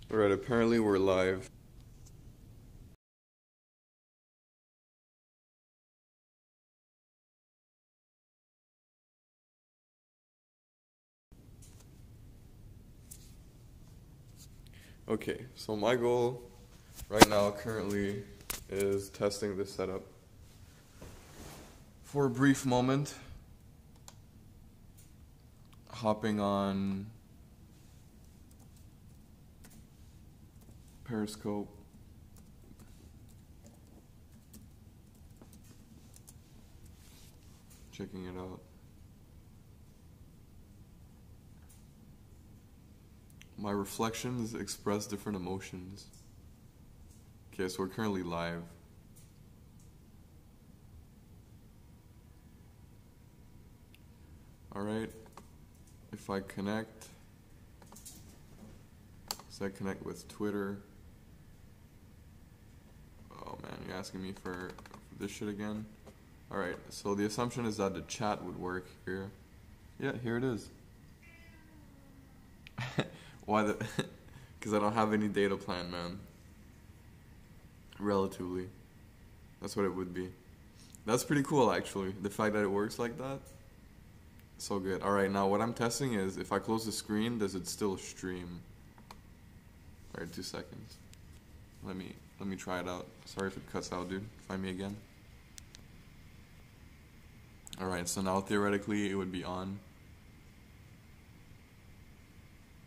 Alright, apparently we're live. Okay, so my goal right now currently is testing this setup. For a brief moment, hopping on Periscope. Checking it out. My reflections express different emotions. Okay, so we're currently live. Alright, if I connect, so I connect with Twitter. Oh man, you're asking me for this shit again? Alright, so the assumption is that the chat would work here. Yeah, here it is. Why the... Because I don't have any data plan, man. Relatively. That's what it would be. That's pretty cool, actually. The fact that it works like that. So good. Alright, now what I'm testing is, if I close the screen, does it still stream? Alright, 2 seconds. Let me try it out. Sorry if it cuts out, dude. Find me again. Alright, so now theoretically it would be on.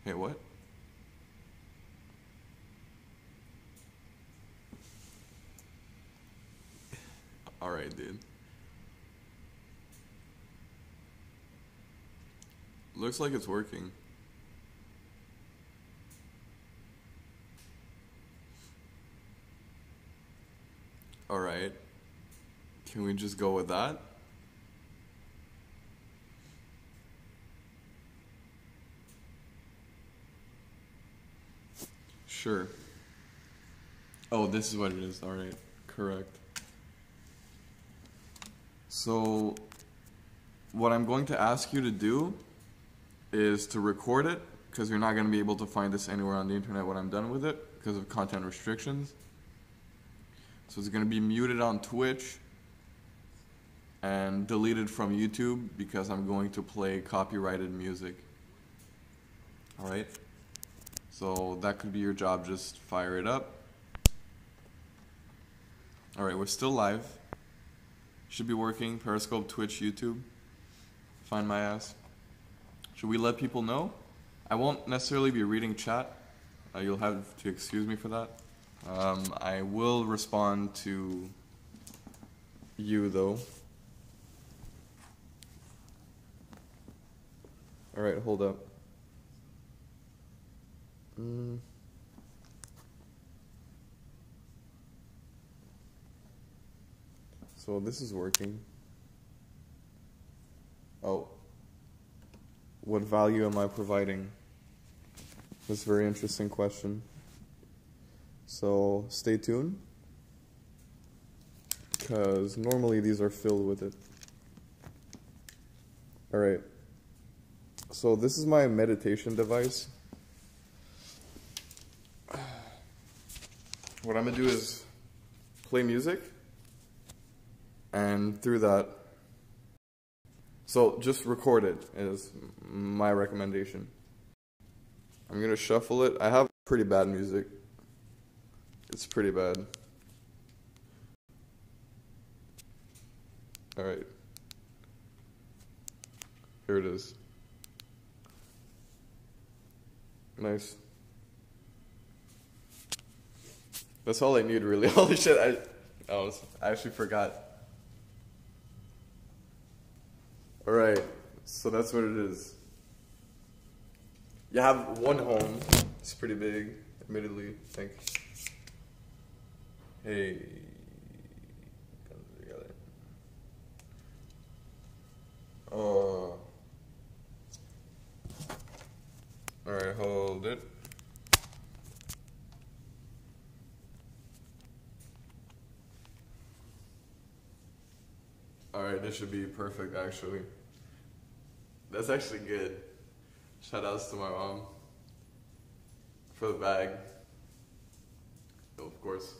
Hey, what? Alright, dude. Looks like it's working. Alright. Can we just go with that? Sure. Oh, this is what it is. Alright. Correct. So, what I'm going to ask you to do is to record it, because you're not going to be able to find this anywhere on the internet when I'm done with it, because of content restrictions. So it's going to be muted on Twitch and deleted from YouTube, because I'm going to play copyrighted music. Alright? So that could be your job, just fire it up. Alright, we're still live. Should be working. Periscope, Twitch, YouTube. Find my ass. Should we let people know? I won't necessarily be reading chat. You'll have to excuse me for that. I will respond to you though. Alright, hold up. So this is working. Oh. What value am I providing? That's a very interesting question. So stay tuned, because normally these are filled with it. Alright. So this is my meditation device. What I'm going to do is play music, and through that, so just record it is my recommendation. I'm going to shuffle it. I have pretty bad music. It's pretty bad. Alright. Here it is. Nice. That's all I need, really. Holy shit, I actually forgot. Alright, so that's what it is. You have one home. It's pretty big, admittedly, I think. Hey. Comes together. Oh. Alright, hold it. Alright, this should be perfect, actually. That's actually good. Shout outs to my mom for the bag. Oh, of course.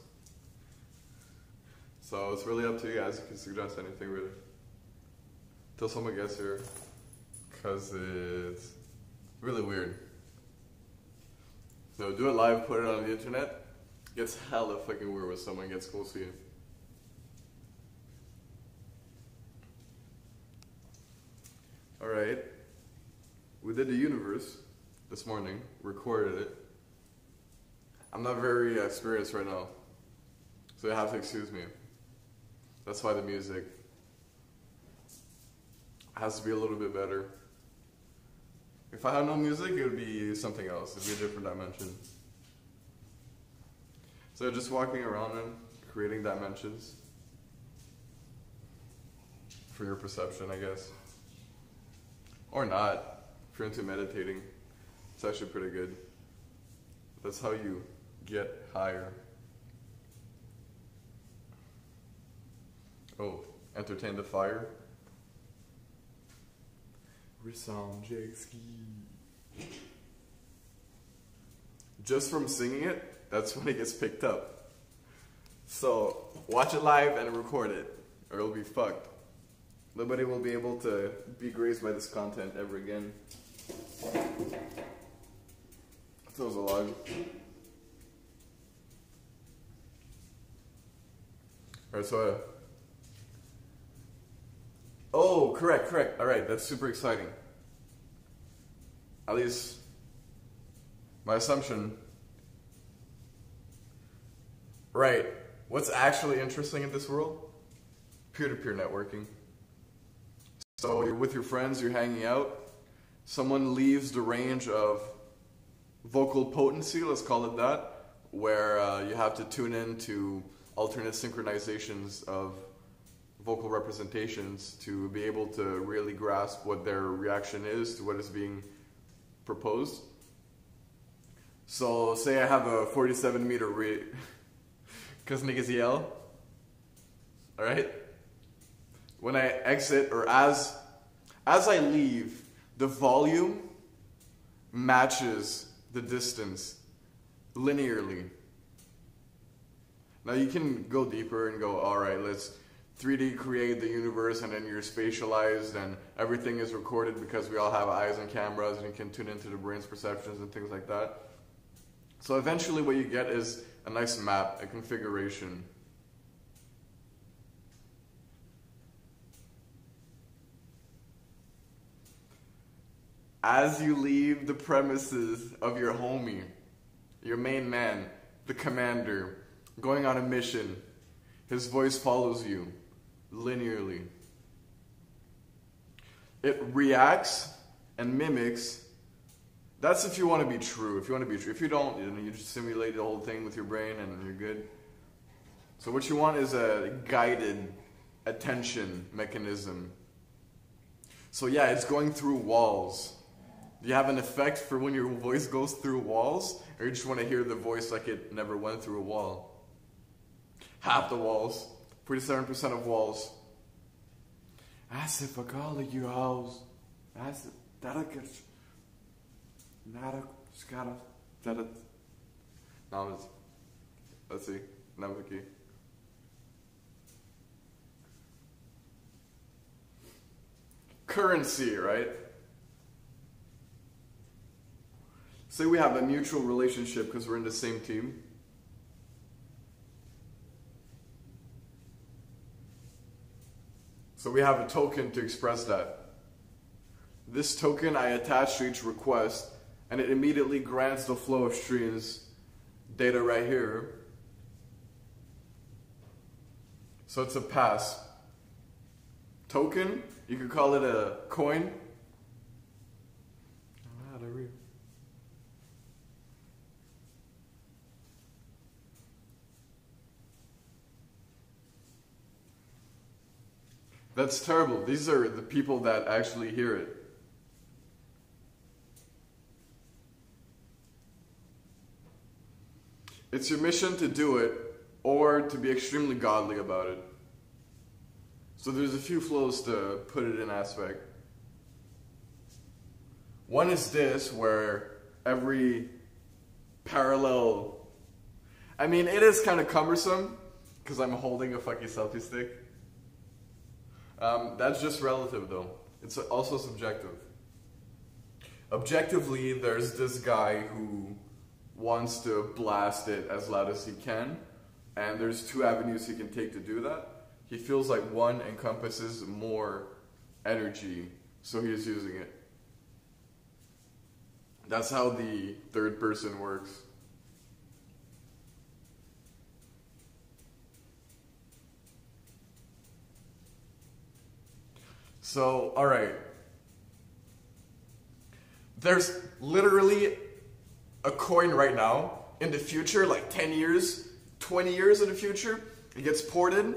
So it's really up to you guys. You can suggest anything really. Till someone gets here. Because it's really weird. So do it live, put it on the internet. Gets hella fucking weird when someone gets close to you. Alright. We did the universe this morning, recorded it. I'm not very experienced right now, so you have to excuse me. That's why the music has to be a little bit better. If I had no music, it would be something else. It would be a different dimension. So just walking around and creating dimensions for your perception, I guess. Or not, if you're into meditating. It's actually pretty good. That's how you get higher. Oh, entertain the fire. Resound jet ski. Just from singing it, that's when it gets picked up. So watch it live and record it, or it'll be fucked. Nobody will be able to be graced by this content ever again. That was a lot. Alright, so oh, correct. Alright, that's super exciting. At least my assumption. Right. What's actually interesting in this world? Peer-to-peer networking. So you're with your friends, you're hanging out. Someone leaves the range of vocal potency, let's call it that, where you have to tune in to alternate synchronizations of vocal representations to be able to really grasp what their reaction is to what is being proposed. So say I have a 47 meter read, cause niggas yell, alright? When I exit, or as I leave, the volume matches the distance linearly. Now you can go deeper and go, alright, let's 3D create the universe, and then you're spatialized and everything is recorded because we all have eyes and cameras and you can tune into the brain's perceptions and things like that. So eventually what you get is a nice map, a configuration. As you leave the premises of your homie, your main man, the commander, going on a mission, his voice follows you linearly. It reacts and mimics. That's if you want to be true. If you want to be true. If you don't, you just simulate the whole thing with your brain and you're good. So what you want is a guided attention mechanism. So yeah, it's going through walls. Do you have an effect for when your voice goes through walls? Or you just want to hear the voice like it never went through a wall? Half the walls. 47% of walls. I said, fuck all of you hoes. I said, that'll get... Nada, scara, that'll... Now let's see. Now the key. Currency, right? Say we have a mutual relationship because we're in the same team. So we have a token to express that. This token I attach to each request, and it immediately grants the flow of streams data right here. So it's a pass. Token, you could call it a coin. That's terrible. These are the people that actually hear it. It's your mission to do it, or to be extremely godly about it. So there's a few flows to put it in aspect. One is this, where every parallel. I mean, it is kind of cumbersome because I'm holding a fucking selfie stick. That's just relative though. It's also subjective. Objectively, there's this guy who wants to blast it as loud as he can, and there's two avenues he can take to do that. He feels like one encompasses more energy, so he's using it. That's how the third person works. So, alright. There's literally a coin right now. In the future, like 10 years, 20 years in the future, it gets ported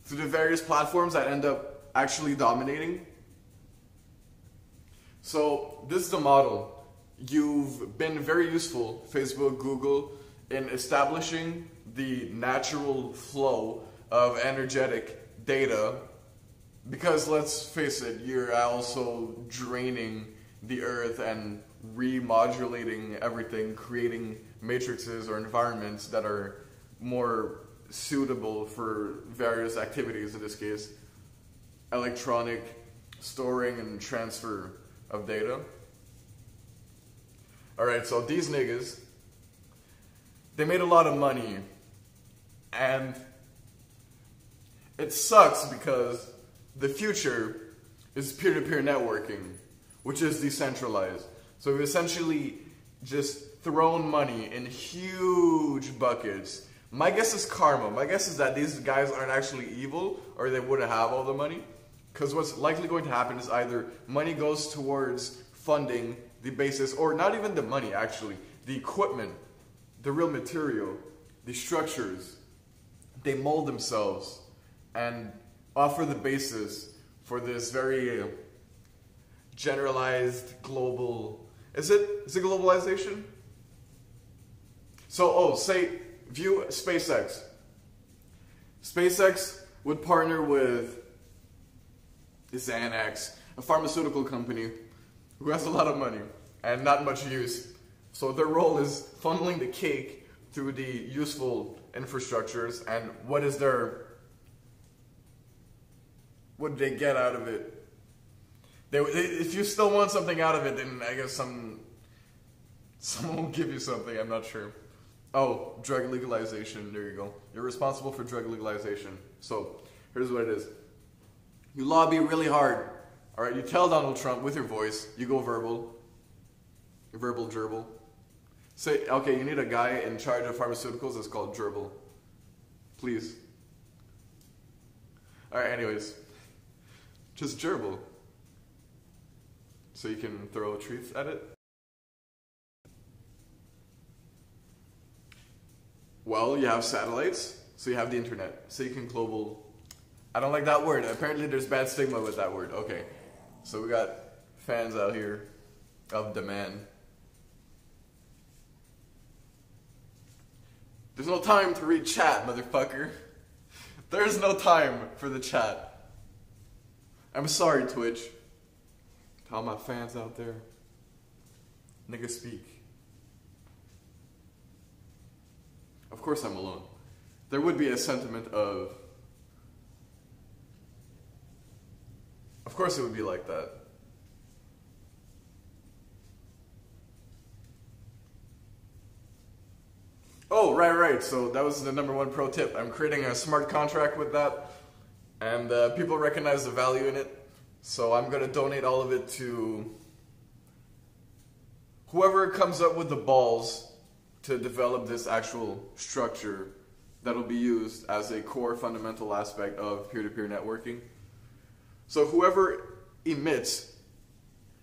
through the various platforms that end up actually dominating. So, this is the model. You've been very useful, Facebook, Google, in establishing the natural flow of energetic data, because let's face it, you're also draining the earth and remodulating everything, creating matrices or environments that are more suitable for various activities, in this case, electronic storing and transfer of data. Alright, so these niggas, they made a lot of money, and it sucks because the future is peer-to-peer networking, which is decentralized. So we've essentially just thrown money in huge buckets. My guess is karma. My guess is that these guys aren't actually evil, or they wouldn't have all the money. Because what's likely going to happen is either money goes towards funding the basis, or not even the money actually, the equipment, the real material, the structures. They mold themselves and offer the basis for this very generalized global, is it globalization? So, view SpaceX. SpaceX would partner with Xanax, a pharmaceutical company who has a lot of money and not much use. So their role is funneling the cake through the useful infrastructures, and what do they get out of it? If you still want something out of it, then I guess someone will give you something, I'm not sure. Oh, drug legalization, there you go. You're responsible for drug legalization. So, here's what it is. You lobby really hard. Alright, you tell Donald Trump with your voice, you go verbal. Verbal gerbil. Say, okay, you need a guy in charge of pharmaceuticals that's called gerbil. Please. Alright, anyways. Just gerbil. So you can throw treats at it. Well, you have satellites, so you have the internet. So you can global... I don't like that word. Apparently there's bad stigma with that word. Okay. So we got fans out here of demand. There's no time to read chat, motherfucker. There's no time for the chat. I'm sorry, Twitch. To all my fans out there. Nigga speak. Of course I'm alone. There would be a sentiment of... Of course it would be like that. Oh, right. So that was the #1 pro tip. I'm creating a smart contract with that. And people recognize the value in it. So I'm going to donate all of it to whoever comes up with the balls to develop this actual structure that will be used as a core fundamental aspect of peer-to-peer networking. So whoever emits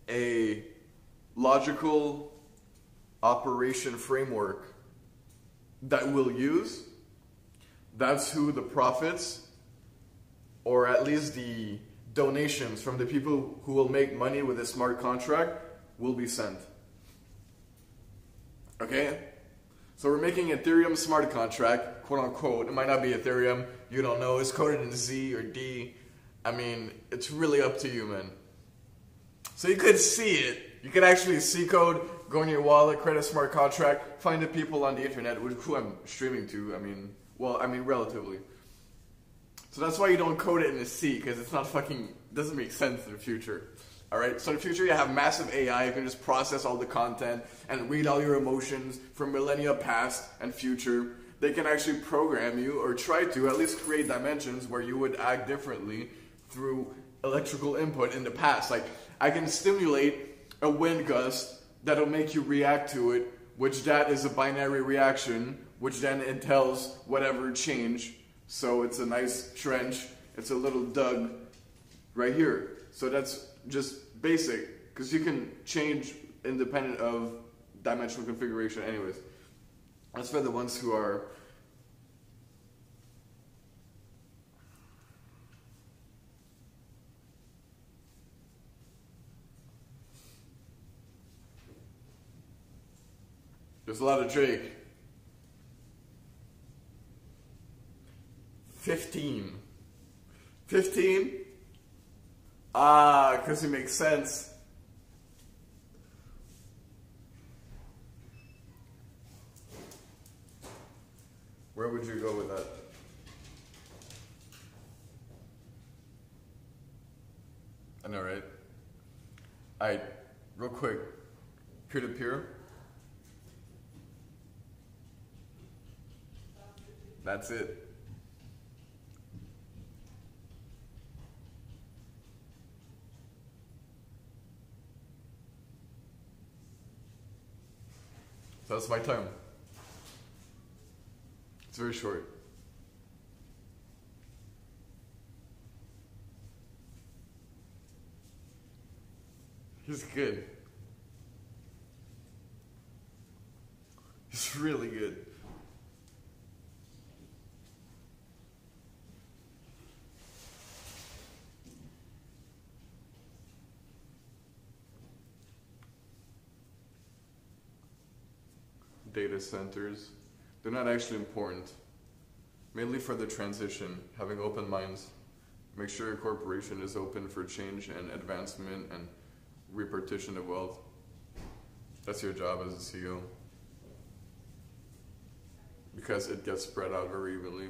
a logical operation framework that we'll use, that's who the profits, or at least the donations from the people who will make money with this smart contract will be sent. Okay? So we're making Ethereum smart contract, quote unquote. It might not be Ethereum, you don't know, it's coded in Z or D. I mean, it's really up to you, man. So you could see it. You could actually see code go in your wallet, create a smart contract, find the people on the internet who I'm streaming to. Relatively. So that's why you don't code it in a C, because it's not fucking, doesn't make sense in the future. Alright, so in the future you have massive AI, you can just process all the content and read all your emotions from millennia past and future. They can actually program you, or try to, at least create dimensions where you would act differently through electrical input in the past. Like, I can stimulate a wind gust that'll make you react to it, which that is a binary reaction, which then entails whatever change. So it's a nice trench, it's a little dug right here. So that's just basic, because you can change independent of dimensional configuration anyways. That's for the ones who are there's a lot of Drake. 15. 15? Ah, because it makes sense. Where would you go with that? I know, right? Alright, real quick. Peer-to-peer. That's it. So that's my time. It's very short. He's good. He's really good. Data centers, they're not actually important. Mainly for the transition, having open minds. Make sure your corporation is open for change and advancement and repartition of wealth. That's your job as a CEO. Because it gets spread out very evenly.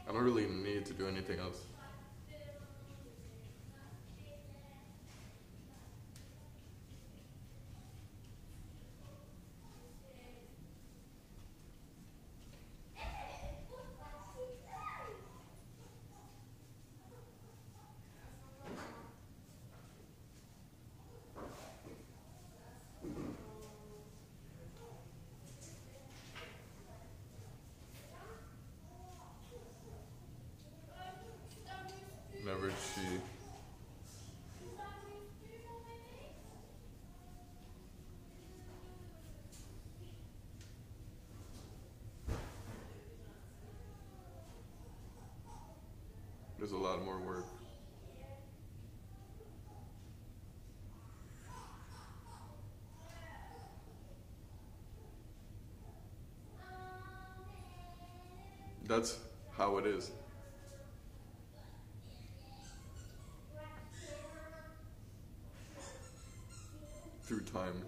I don't really need to do anything else. Never cheat. There's a lot more work. That's how it is. Through time.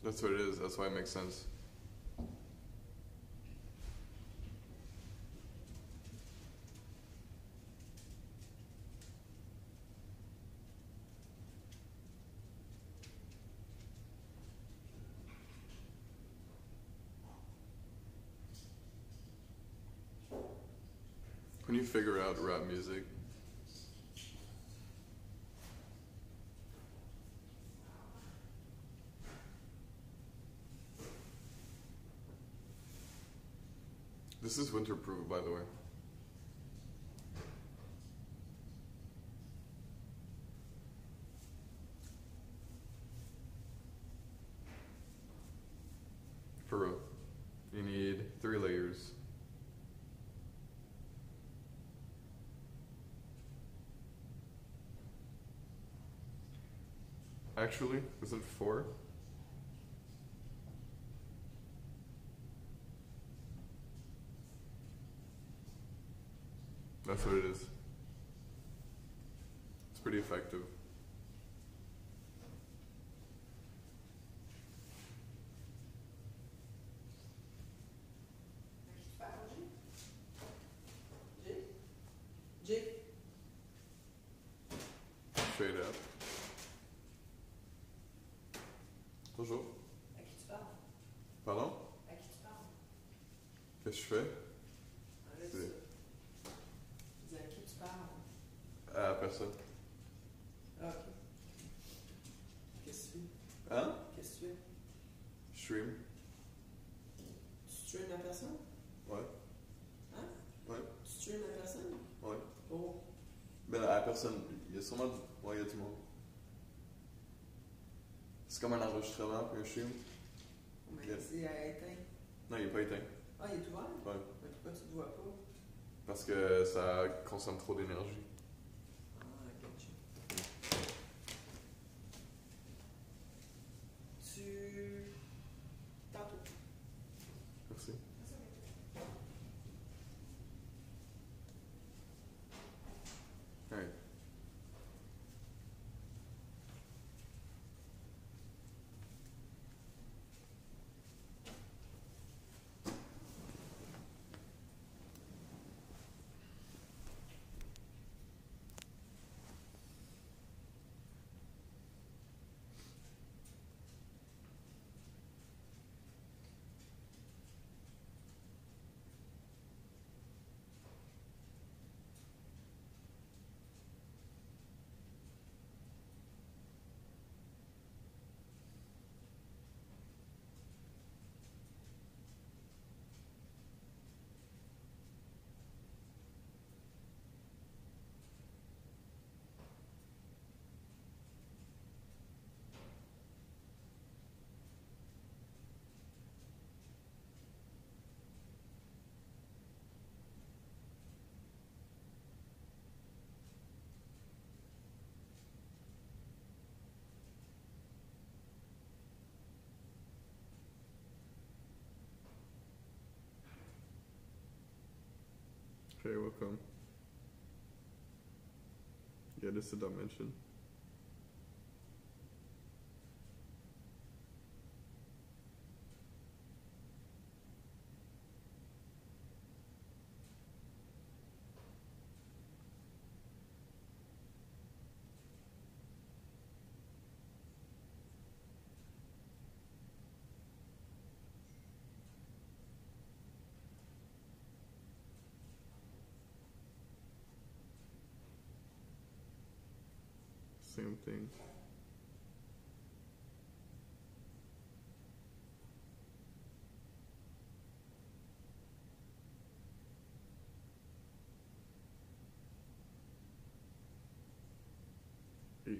That's what it is. That's why it makes sense. When you figure out rap music, this is winterproof, by the way. For real. You need 3 layers. Actually, is it 4? That's what it is. It's pretty effective. Straight up. Bonjour. À qui tu parles? Pardon? À qui tu parles? Qu'est-ce que je fais? Arrête ça. Je dis à qui tu parles? À personne. Ah, ok. Qu'est-ce que tu fais? Hein? Qu'est-ce que tu fais? Stream. Tu stream la personne? Ouais. Hein? Ouais. Tu stream la personne? Ouais. Oh. Mais à personne, il y a sûrement du... Ouais, il y a du monde. C'est comme un enregistrement puis un stream. Mais Yeah. c'est à éteindre. Non, il est pas éteint. Ah, il est ouvert? Ouais. Mais pourquoi tu ne vois pas? Parce que ça consomme trop d'énergie. Ah, gotcha. Tantôt. Merci. Alright. Okay, welcome. Yeah, this is a dimension. Same thing. Eight.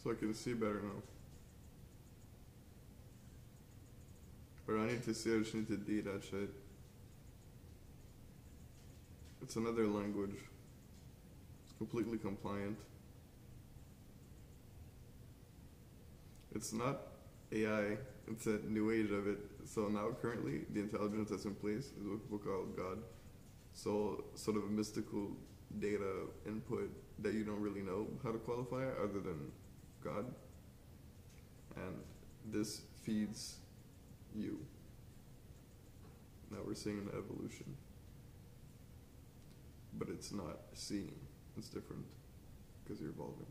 So I can see better now. But I need to see, I just need to do that shit. It's another language. It's completely compliant. It's not AI, it's a new age of it. So now currently the intelligence that's in place is what people call God. So sort of a mystical data input that you don't really know how to qualify it other than God. And this feeds you. Now we're seeing an evolution. But it's not seeing, it's different because you're evolving.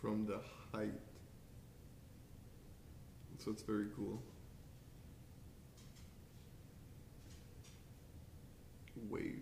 From the height. So it's very cool. Waves.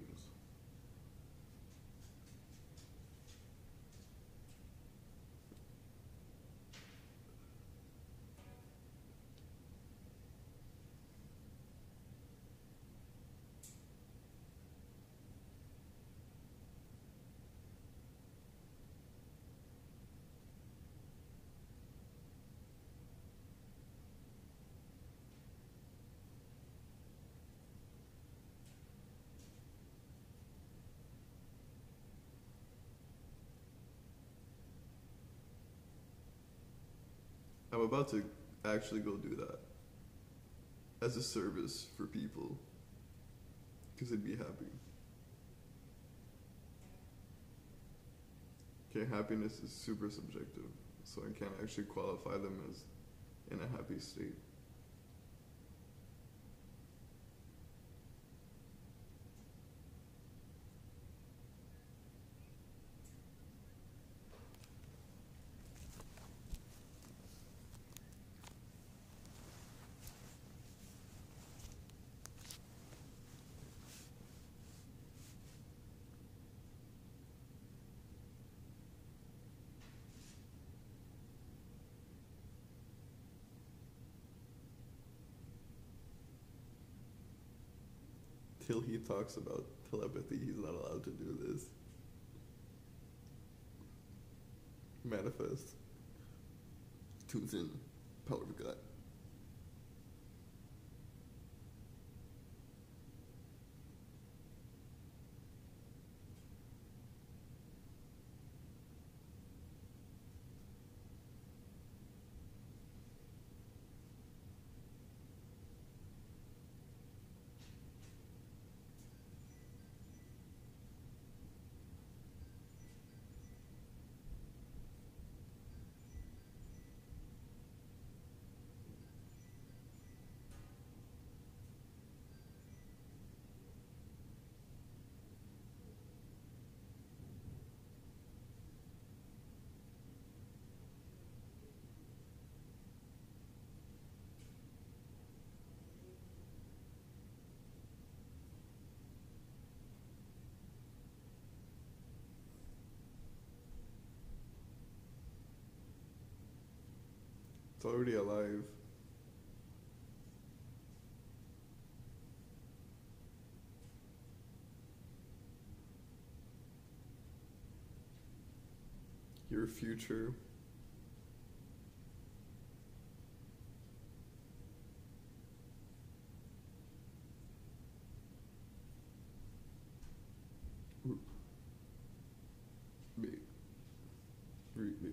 I'm about to actually go do that as a service for people because they'd be happy. Okay, happiness is super subjective, so I can't actually qualify them as in a happy state. Till he talks about telepathy, he's not allowed to do this. Manifest. Tunes in. Power of God. It's already alive. Your future. Wait. Wait.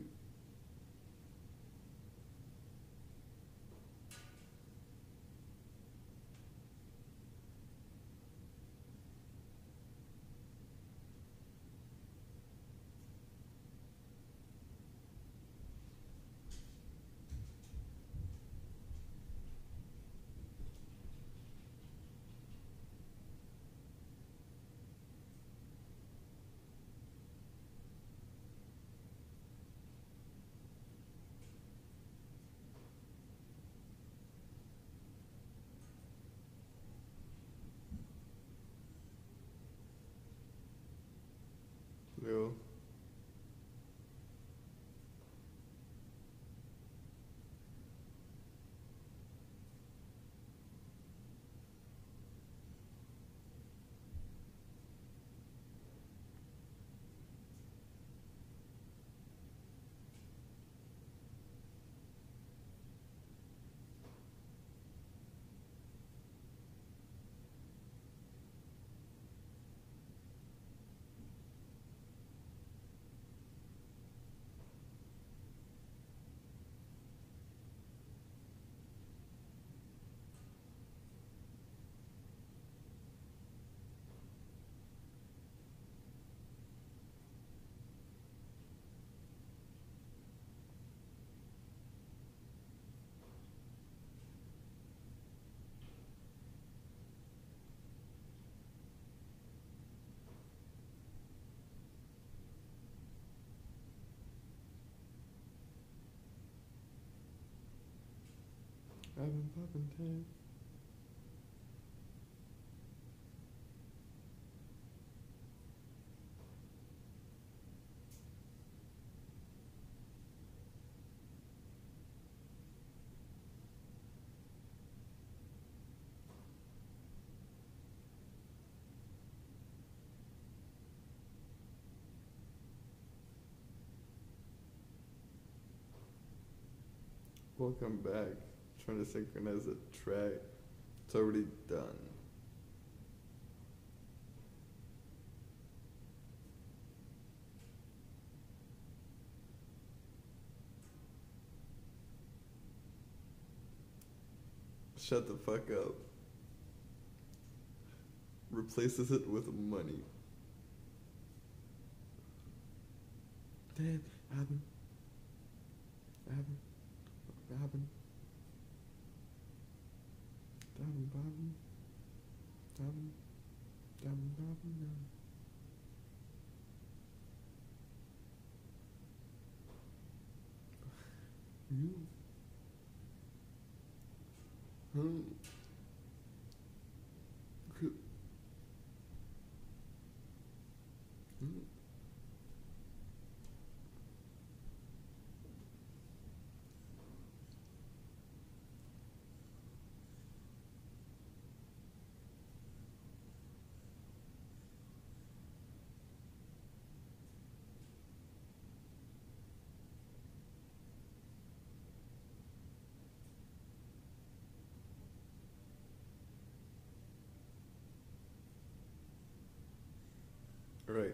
I've been popping tags. Welcome back. Trying to synchronize the track. It's already done. Shut the fuck up. Replaces it with money. Damn, album. Album. Album. Album, album. Album. Album, album, You. Right.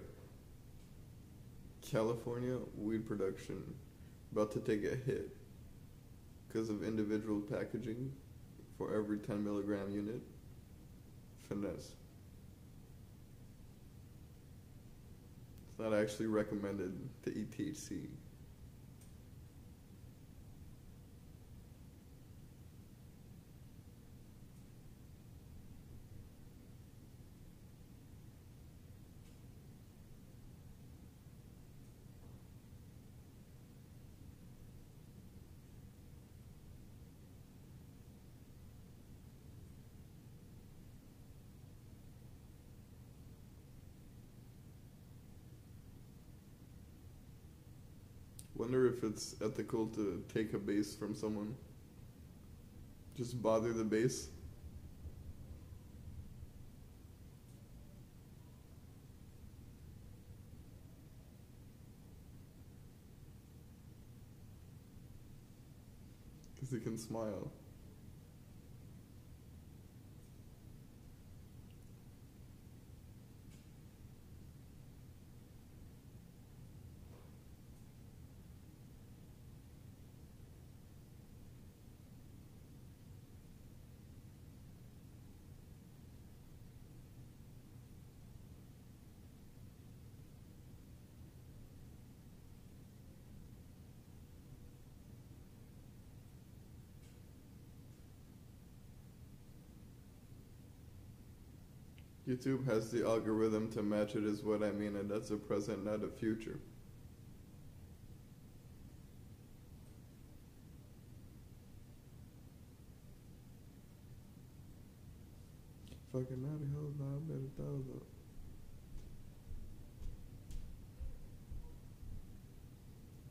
California weed production about to take a hit because of individual packaging for every 10 milligram unit. Finesse. It's not actually recommended to eat THC. Wonder if it's ethical to take a base from someone. Just bother the base. Because he can smile. YouTube has the algorithm to match it is what I mean, and that's a present, not a future. Fucking naughty hoes, now I better throw up.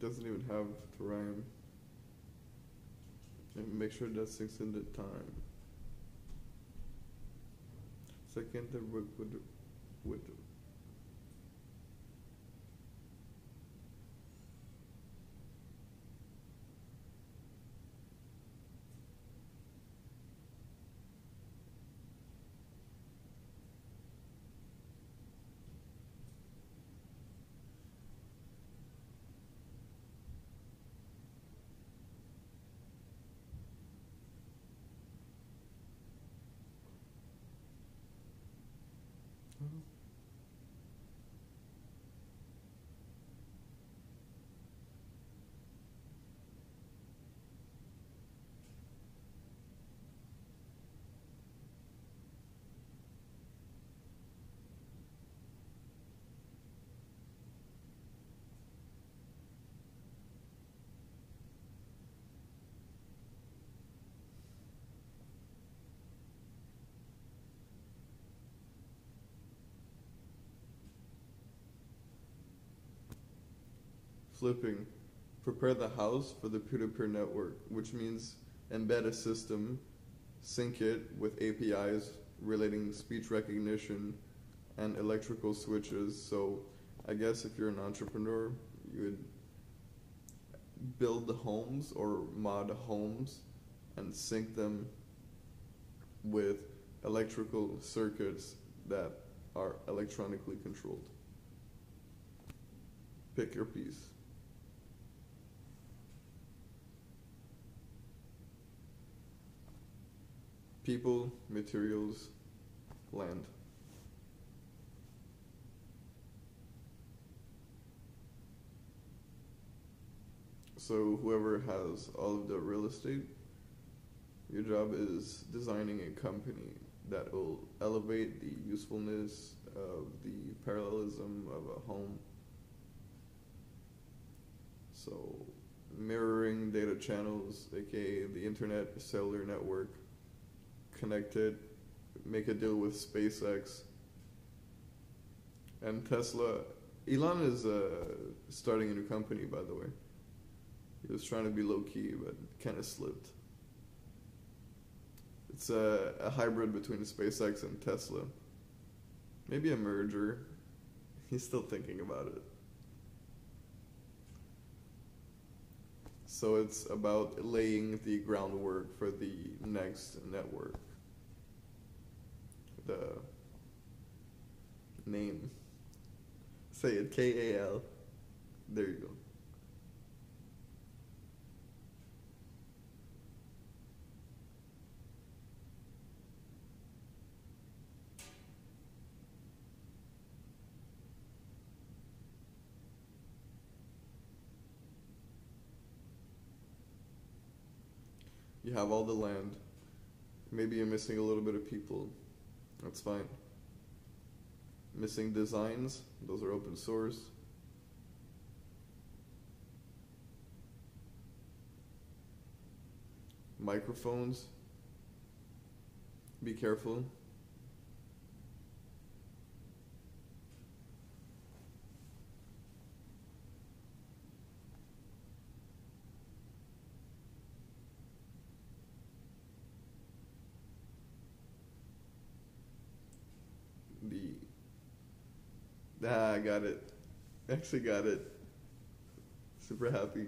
Doesn't even have to rhyme. And make sure that sinks into time. Second, the with Flipping. Prepare the house for the peer-to-peer network, which means embed a system, sync it with APIs relating speech recognition and electrical switches. So I guess if you're an entrepreneur, you would build the homes or mod homes and sync them with electrical circuits that are electronically controlled. Pick your piece. People, materials, land. So whoever has all of the real estate, your job is designing a company that will elevate the usefulness of the parallelism of a home. So mirroring data channels, aka the internet cellular network, connect it, make a deal with SpaceX and Tesla. Elon is starting a new company, by the way. He was trying to be low-key, but kind of slipped. It's a hybrid between SpaceX and Tesla. Maybe a merger. He's still thinking about it. So it's about laying the groundwork for the next network. The name. Say it, Kal. There you go. You have all the land. Maybe you're missing a little bit of people. That's fine. Missing designs, those are open source. Microphones, be careful. I got it. Actually got it. Super happy.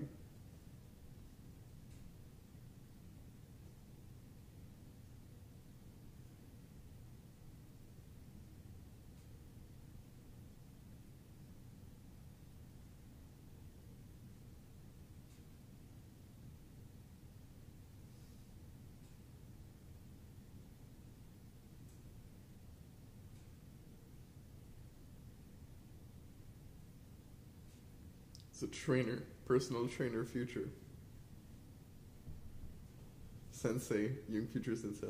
It's a trainer, personal trainer future. Sensei, young future sensei.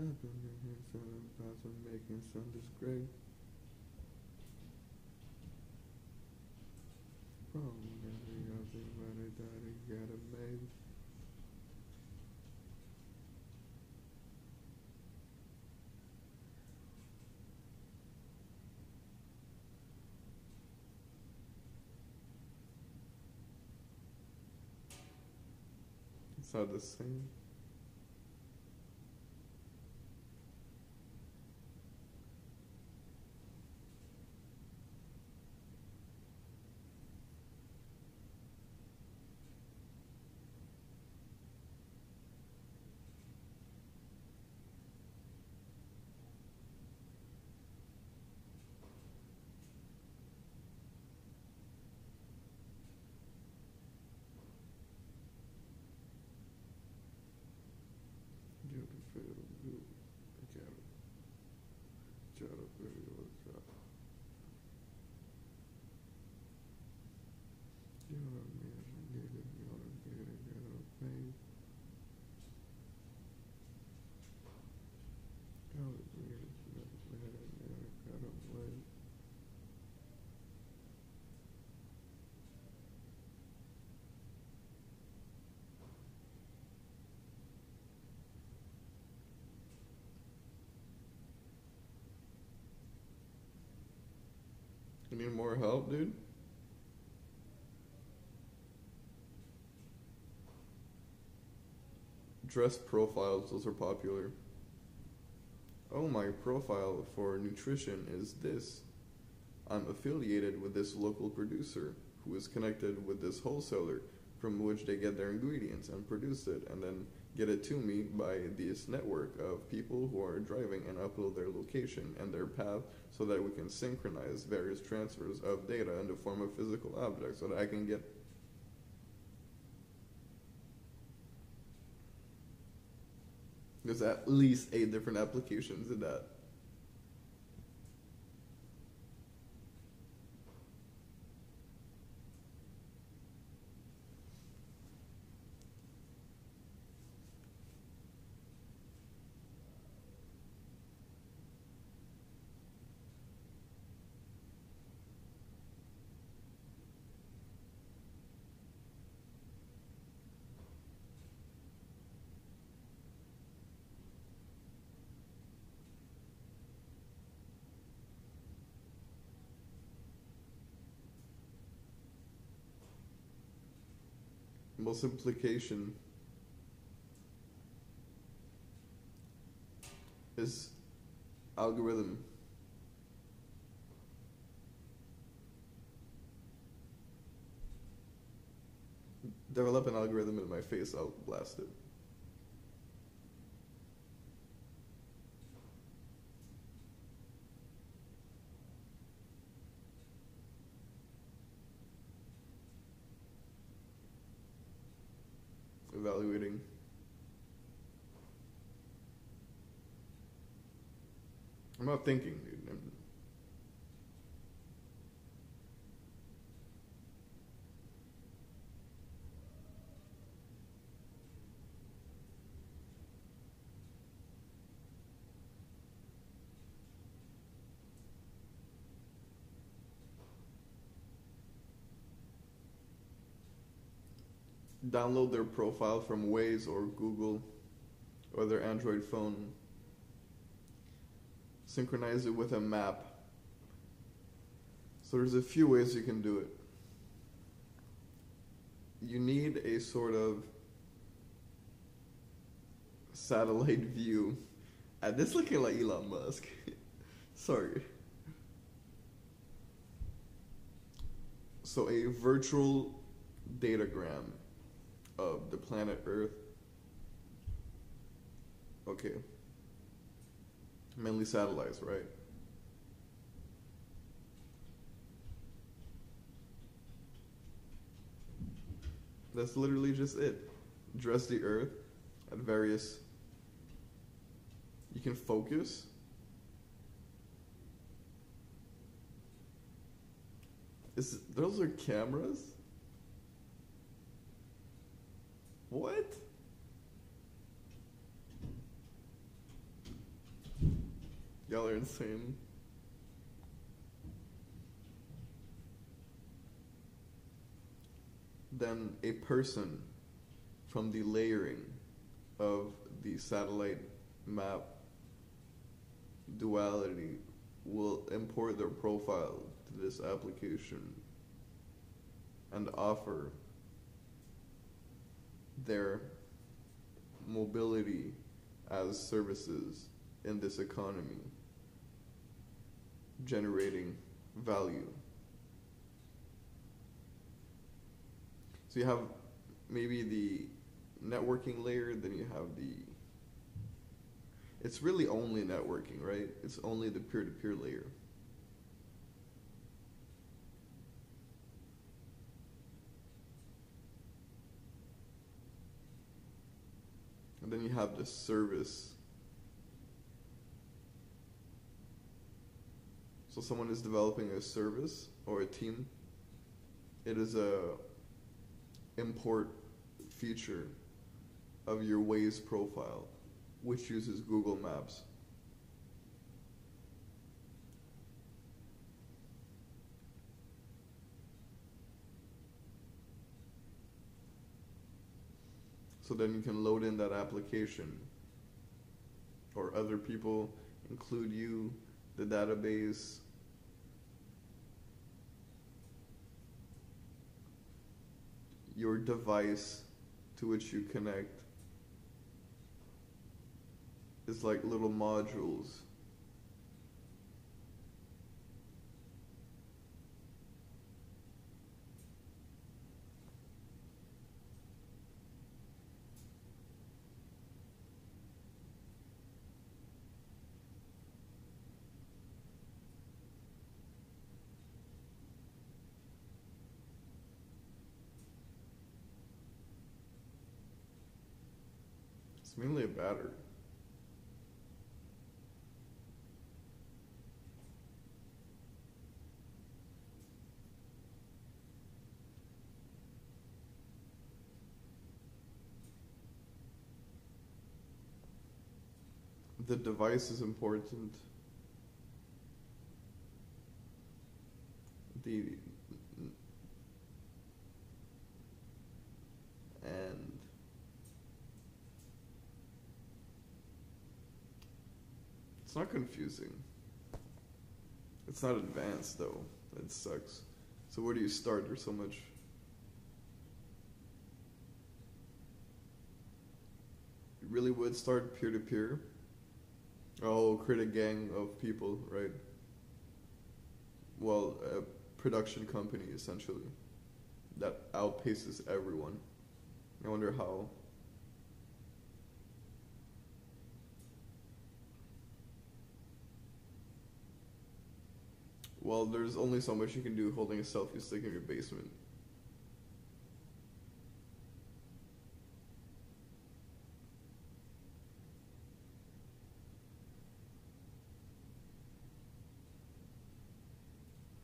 I've been making some thoughts of making some this great. Probably got everybody that he got it made. It's not the same. Beautiful, I got it. Shut up, video. You need more help, dude? Dress profiles, those are popular. Oh, my profile for nutrition is this. I'm affiliated with this local producer who is connected with this wholesaler from which they get their ingredients and produce it and then get it to me by this network of people who are driving and upload their location and their path so that we can synchronize various transfers of data in the form of physical objects so that I can get. There's at least 8 different applications in that. Multiplication is algorithm. Develop an algorithm in my face, I'll blast it. Evaluating. I'm not thinking, dude. Download their profile from Waze or Google or their Android phone. Synchronize it with a map. So there's a few ways you can do it. You need a sort of satellite view. This looking like Elon Musk. Sorry. So a virtual datagram of the planet Earth. Okay. Mainly satellites, right? That's literally just it. Dress the Earth at various. You can focus. Those are cameras? What? Y'all are insane. Then a person from the layering of the satellite map duality will import their profile to this application and offer their mobility as services in this economy, generating value. So you have maybe the networking layer, then you have it's really only networking, right? It's only the peer-to-peer layer. And then you have the service. So someone is developing a service or a team. It is a import feature of your Waze profile, which uses Google Maps. So then you can load in that application, or other people include you, the database, your device to which you connect is like little modules. It's mainly a battery. The device is important. The and it's not confusing. It's not advanced though. It sucks. So where do you start? There's so much. You really would start peer to peer. Oh, create a gang of people, right? Well, a production company essentially that outpaces everyone. I wonder how. Well, there's only so much you can do holding a selfie stick in your basement.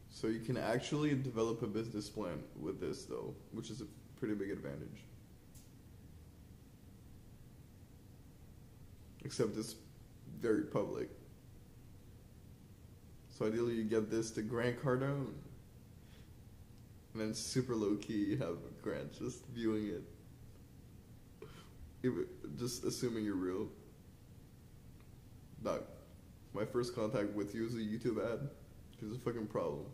So you can actually develop a business plan with this though, which is a pretty big advantage. Except it's very public. So ideally you get this to Grant Cardone. And then super low key you have Grant just viewing it. Just assuming you're real. Doc, my first contact with you is a YouTube ad. It's a fucking problem.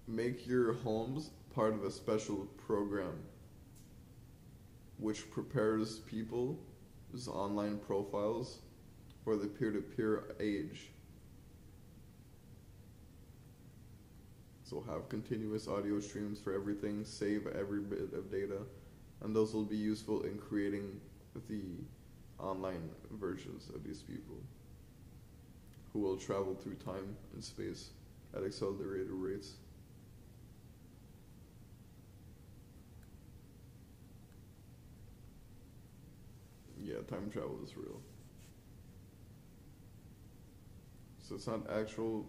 Make your homes part of a special program which prepares people's online profiles for the peer-to-peer age. So have continuous audio streams for everything, save every bit of data, and those will be useful in creating the online versions of these people who will travel through time and space at accelerated rates. Yeah, time travel is real. So it's not actual.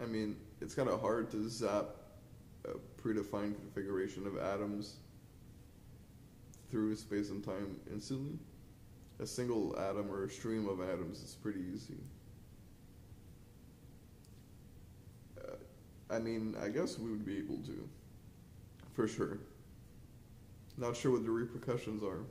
I mean, it's kind of hard to zap a predefined configuration of atoms through space and time instantly. A single atom or a stream of atoms is pretty easy. I mean, I guess we would be able to. For sure. Not sure what the repercussions are.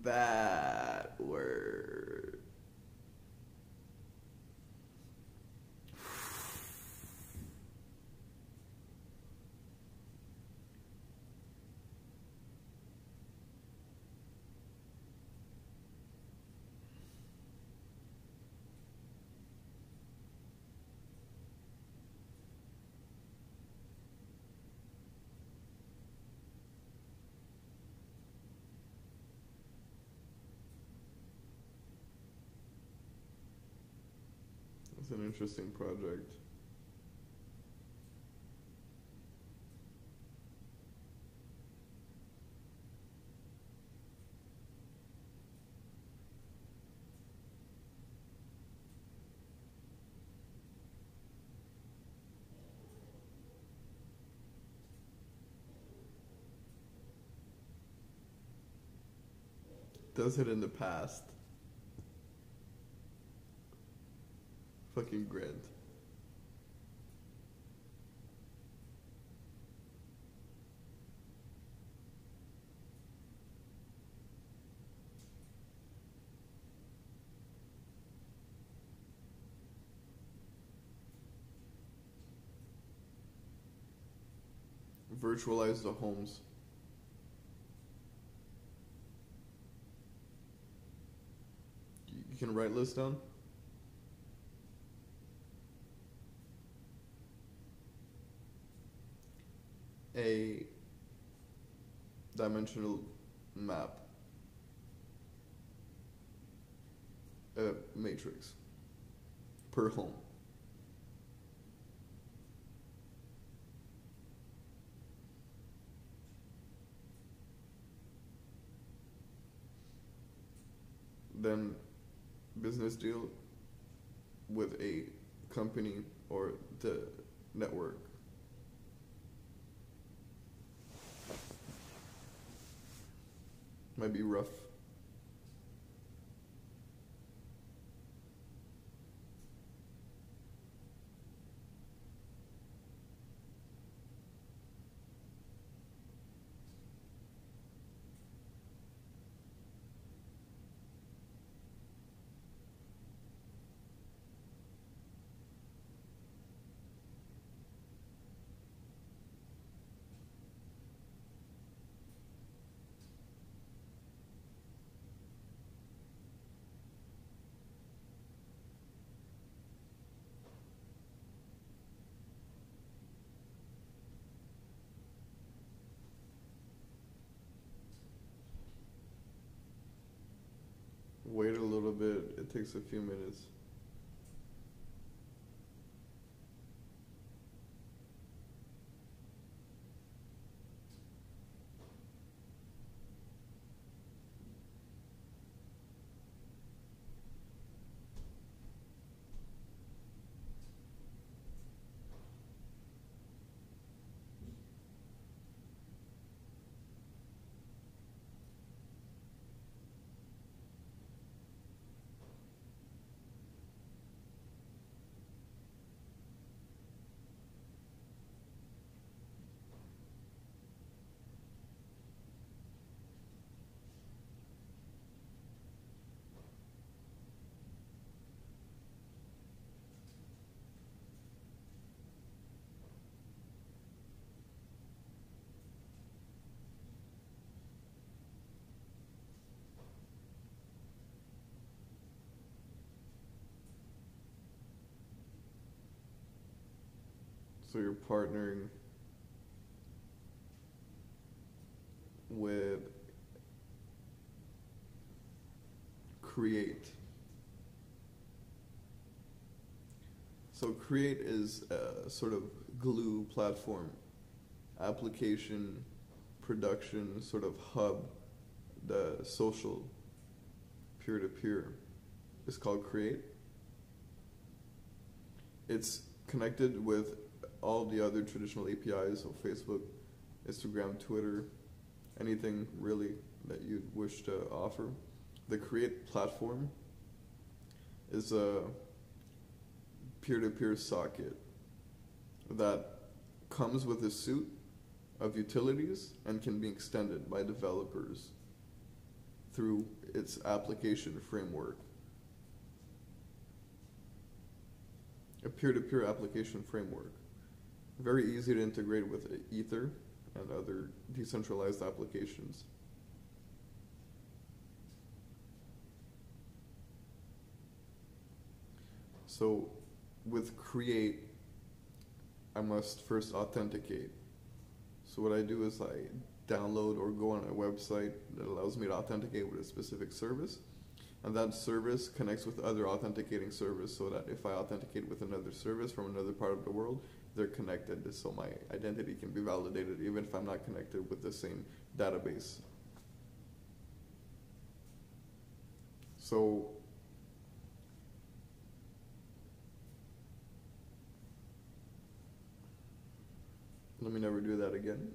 That word. It's an interesting project. Does it in the past. Fucking Grant. Virtualize the homes. You can write lists down. A dimensional map. A matrix. Per home. Then business deal with a company or the network. Might be rough. Wait a little bit, it takes a few minutes. So you're partnering with Create. So Create is a sort of glue platform, application, production, sort of hub, the social peer-to-peer is called Create. It's connected with all the other traditional APIs, so Facebook, Instagram, Twitter, anything really that you'd wish to offer. The Create platform is a peer-to-peer socket that comes with a suite of utilities and can be extended by developers through its application framework. A peer-to-peer application framework. Very easy to integrate with Ether and other decentralized applications. So with create, I must first authenticate. So what I do is I download or go on a website that allows me to authenticate with a specific service, and that service connects with other authenticating service, so that if I authenticate with another service from another part of the world, they're connected, so my identity can be validated even if I'm not connected with the same database. So let me never do that again.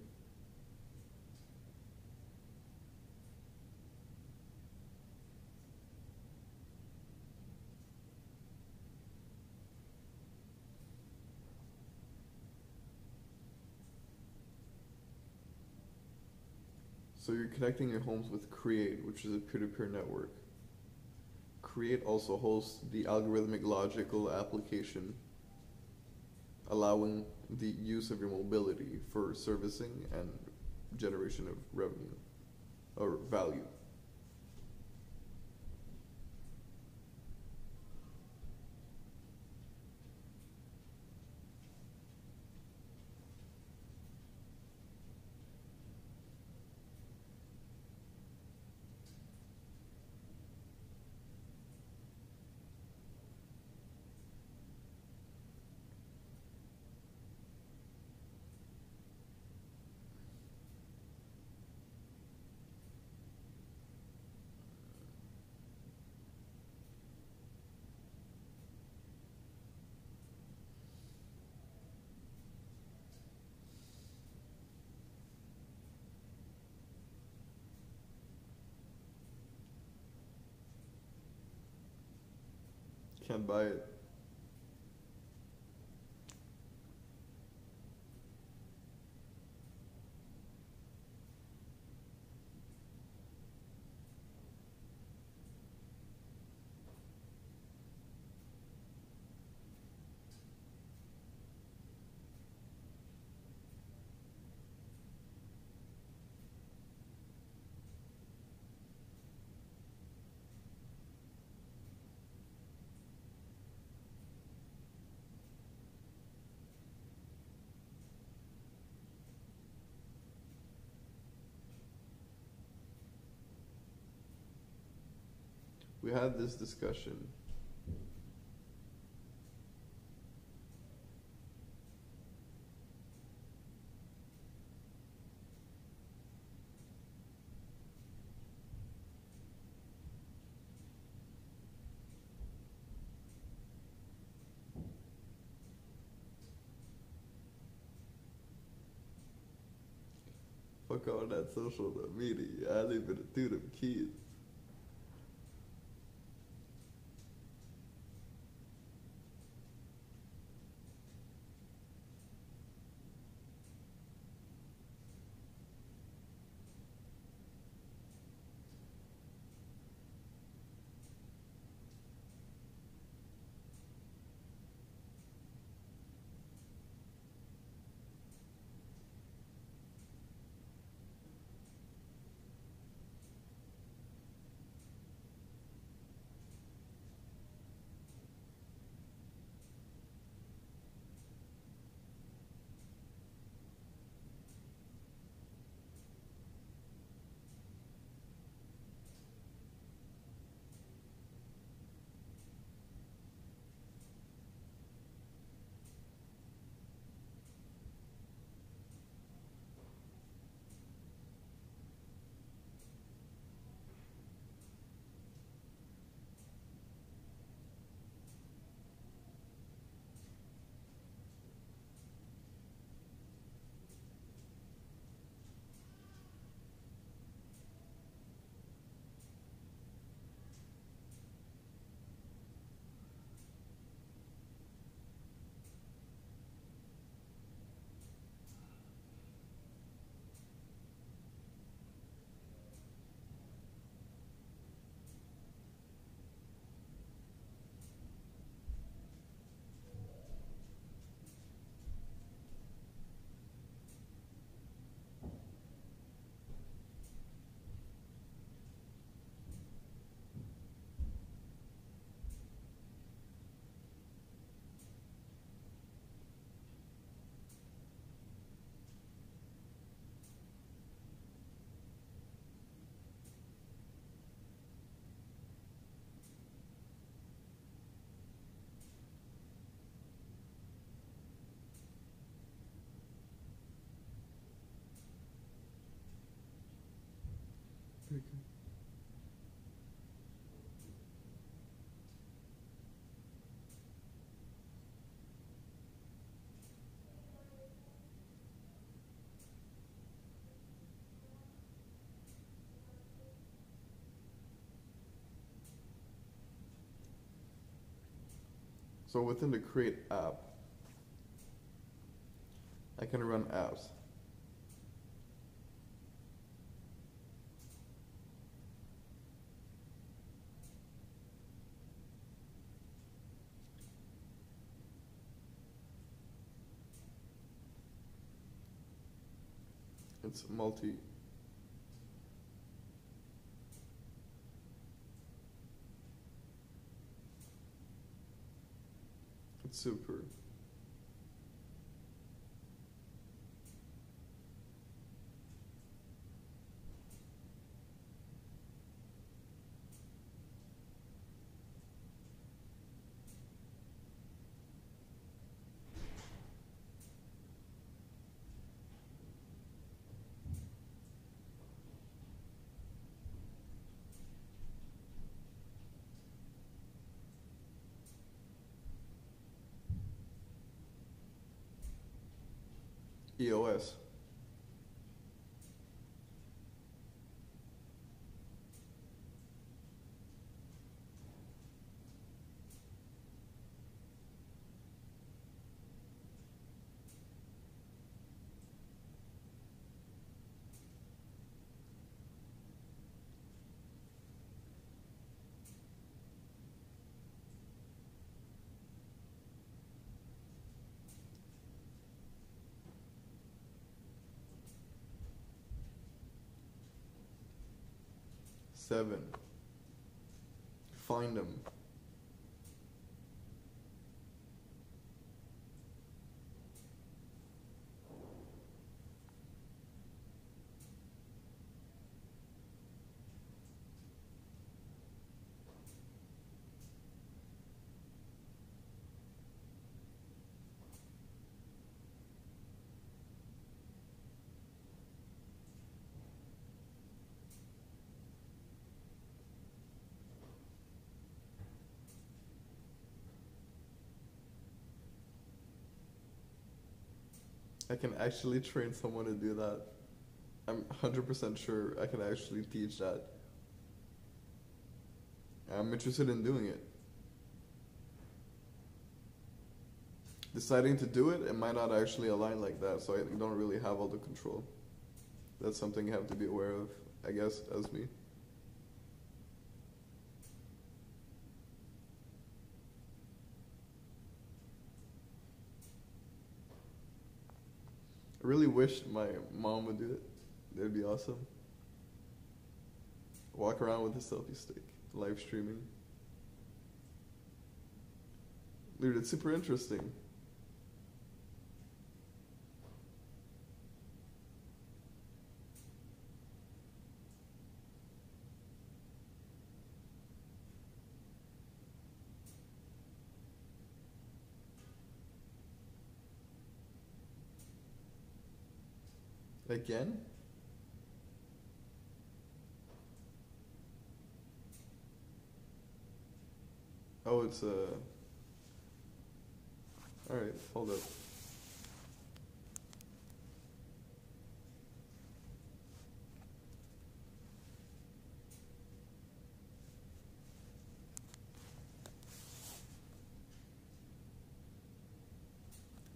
So you're connecting your homes with Create, which is a peer-to-peer network. Create also hosts the algorithmic logical application, allowing the use of your mobility for servicing and generation of revenue or value. Can't buy it. We had this discussion. Fuck all that social media. I ain't even do them kids. So within the create app, I can run apps. It's multi. It's super. EOS. Seven. Find them. I can actually train someone to do that. I'm 100% sure I can actually teach that. I'm interested in doing it. Deciding to do it, it might not actually align like that, so you don't really have all the control. That's something you have to be aware of, I guess, as me. I really wish my mom would do it. That'd be awesome. Walk around with a selfie stick, live streaming. Dude, it's super interesting. Again? Oh, it's alright, hold up.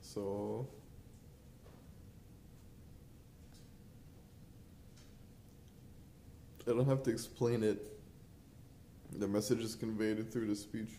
So I don't have to explain it. The message is conveyed through the speech.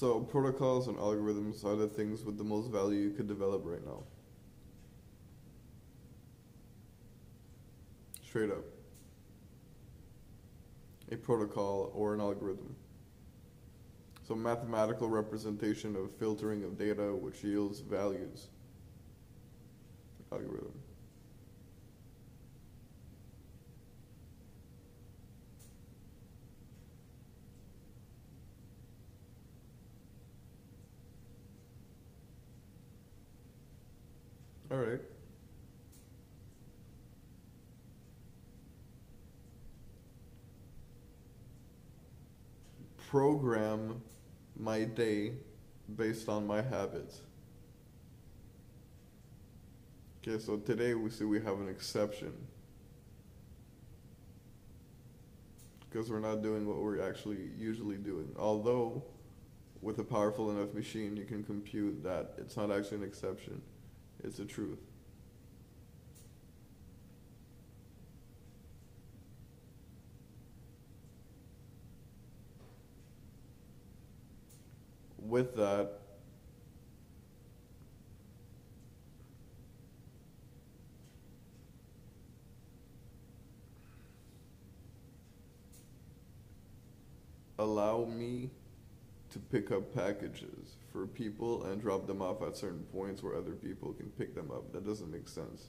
So protocols and algorithms are the things with the most value you could develop right now. Straight up. A protocol or an algorithm. So mathematical representation of filtering of data which yields values. Algorithm. All right. Program my day based on my habits. Okay, so today we see we have an exception. Because we're not doing what we're actually usually doing. Although, with a powerful enough machine, you can compute that it's not actually an exception, it's a truth. With that, allow me to pick up packages for people and drop them off at certain points where other people can pick them up. That doesn't make sense.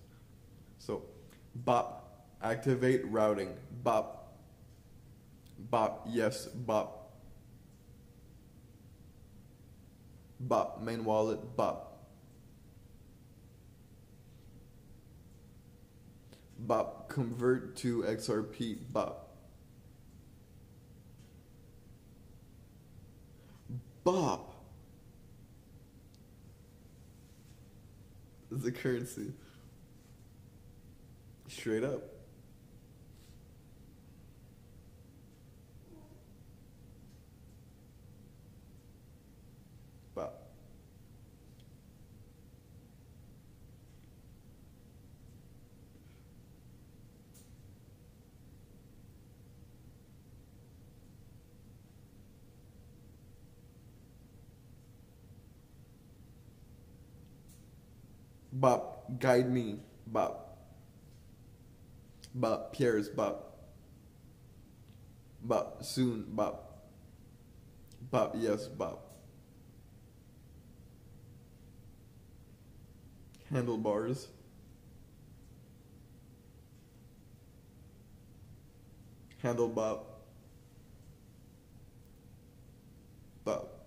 So, bop, activate routing, bop, bop, yes, bop. Bop, main wallet, bop. Bop, convert to XRP, bop. Bop. Is the currency. Straight up. Bop. Bop, guide me, bop. Bop, Pierre's bop. Bop, soon, bop. Bop, yes, bop. Handlebars. Handle bop. Bop.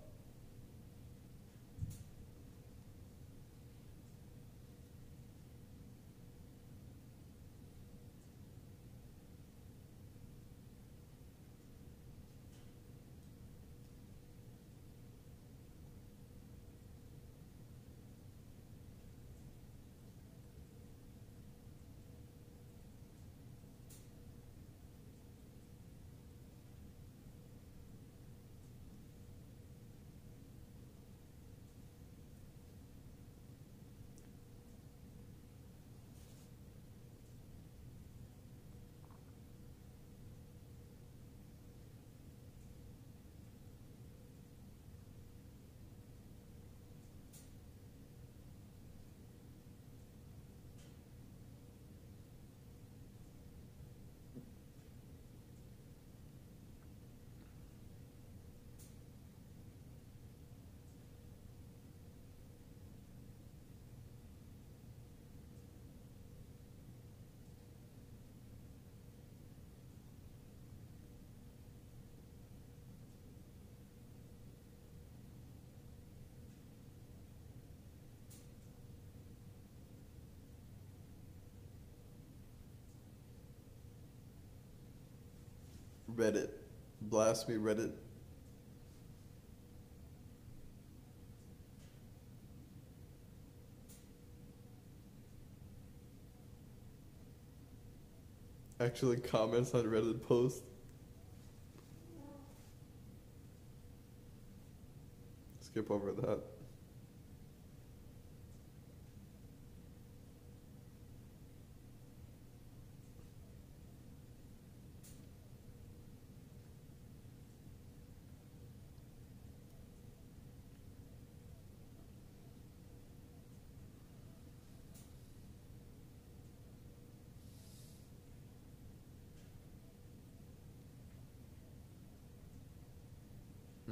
Reddit. Blast me, Reddit. Actually comments on Reddit post. Skip over that.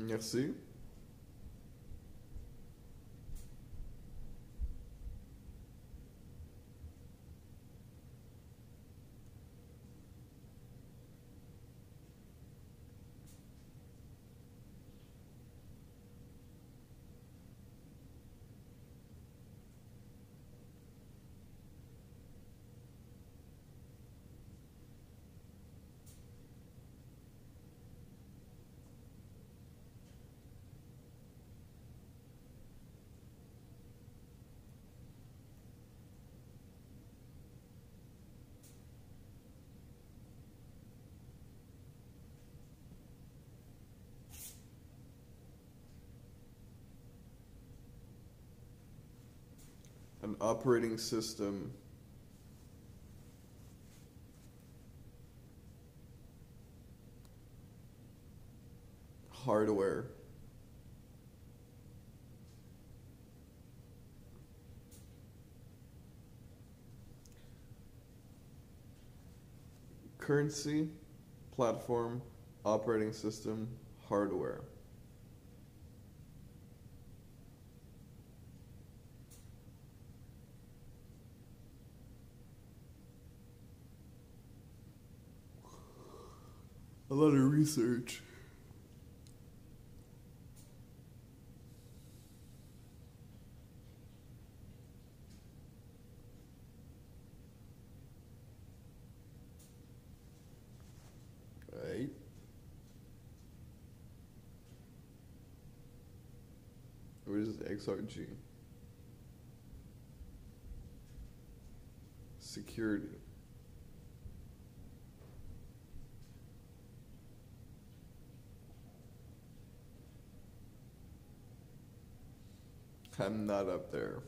Merci. An operating system. Hardware. Currency, platform, operating system, hardware. A lot of research. Right. What is XRG? Security. I'm not up there.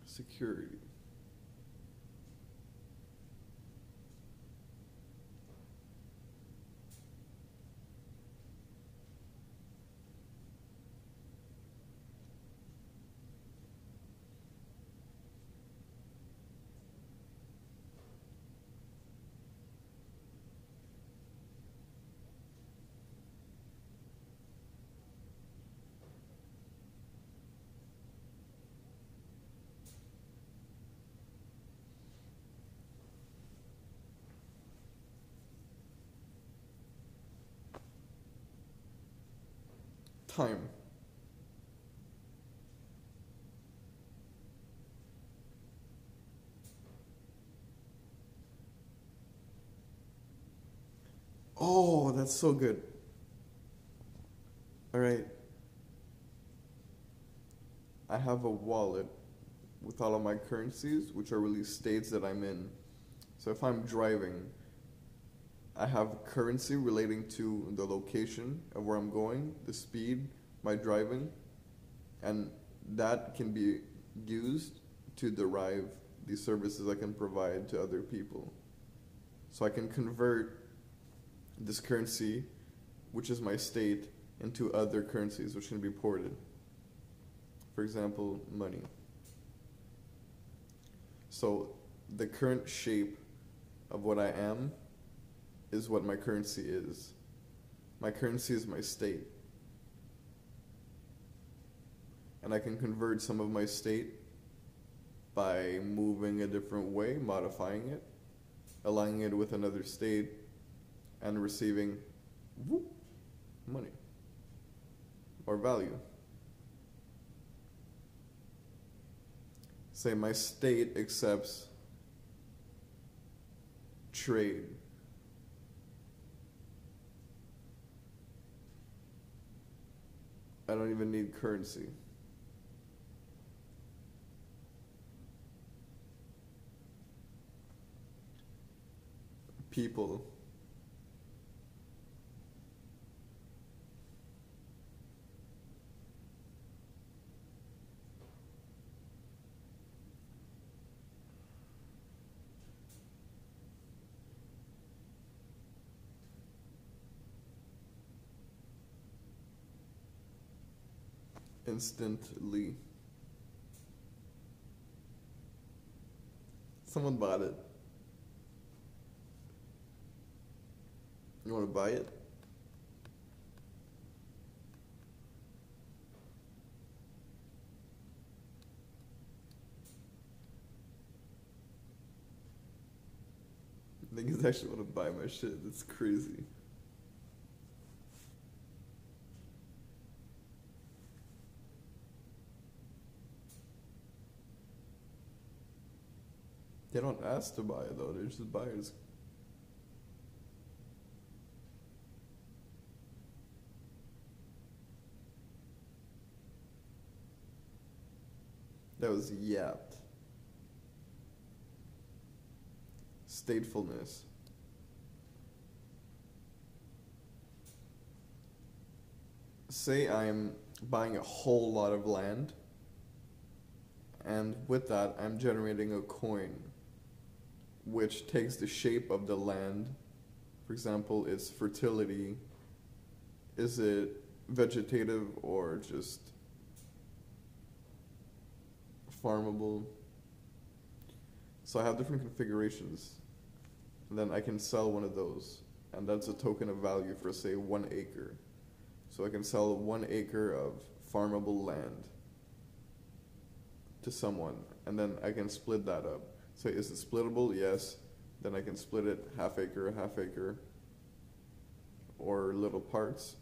Security. Time. Oh, that's so good. All right. I have a wallet with all of my currencies, which are really states that I'm in. So if I'm driving, I have currency relating to the location of where I'm going, the speed, my driving, and that can be used to derive the services I can provide to other people. So I can convert this currency, which is my state, into other currencies which can be ported. For example, money. So the current shape of what I am is what my currency is. My currency is my state. And I can convert some of my state by moving a different way, modifying it, aligning it with another state, and receiving money or value. Say my state accepts trade. I don't even need currency. People. Instantly. Someone bought it. You want to buy it? Niggas actually want to buy my shit. That's crazy. They don't ask to buy it though, they're just buyers. That was yapped. Statefulness. Say I'm buying a whole lot of land, and with that I'm generating a coin which takes the shape of the land. For example, its fertility. Is it vegetative or just farmable? So I have different configurations. And then I can sell one of those. And that's a token of value for, say, 1 acre. So I can sell 1 acre of farmable land to someone. And then I can split that up. So is it splittable? Yes. Then I can split it half acre, or little parts.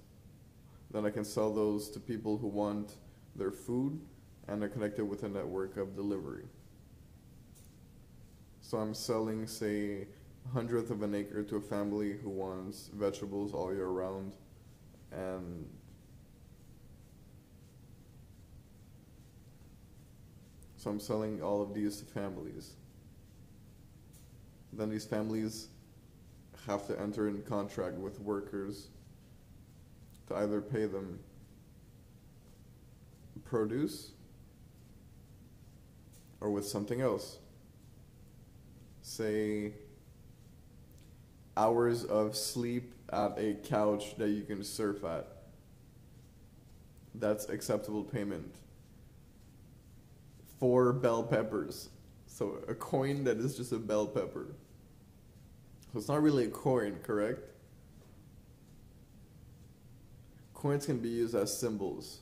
Then I can sell those to people who want their food and are connected with a network of delivery. So I'm selling, say, 1/100 of an acre to a family who wants vegetables all year round, and so I'm selling all of these to families. Then these families have to enter in contract with workers to either pay them produce or with something else. Say, hours of sleep at a couch that you can surf at. That's acceptable payment. 4 bell peppers. So a coin that is just a bell pepper. So it's not really a coin, correct? Coins can be used as symbols,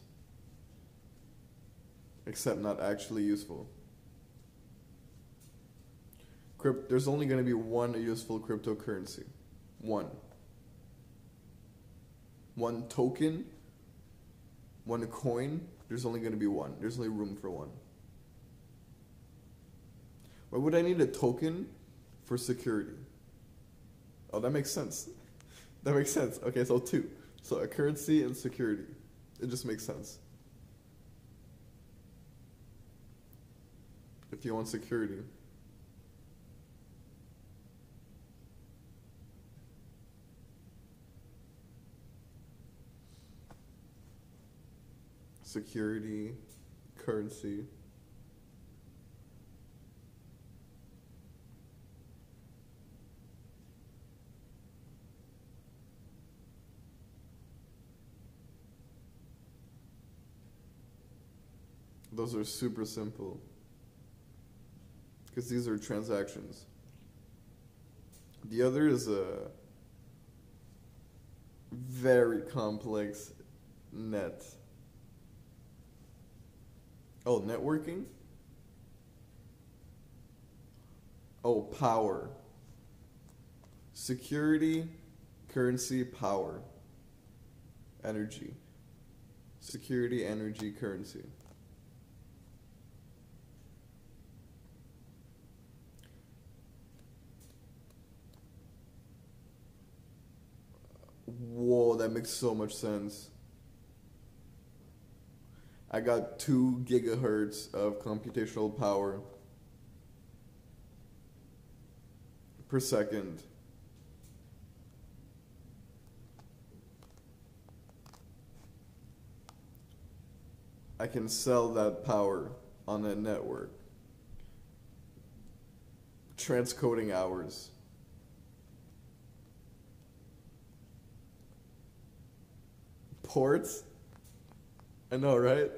except not actually useful. There's only going to be one useful cryptocurrency. One token, one coin, there's only going to be one. There's only room for one. Why would I need a token for security? Oh, that makes sense. That makes sense. Okay, so 2. So a currency and security. It just makes sense. If you want security. Security, currency. Those are super simple, because these are transactions. The other is a very complex net. Oh, networking? Oh, power. Security, currency, power. Energy. Security, energy, currency. Whoa, that makes so much sense. I got 2 gigahertz of computational power per second. I can sell that power on a network. Transcoding hours. Ports? I know, right?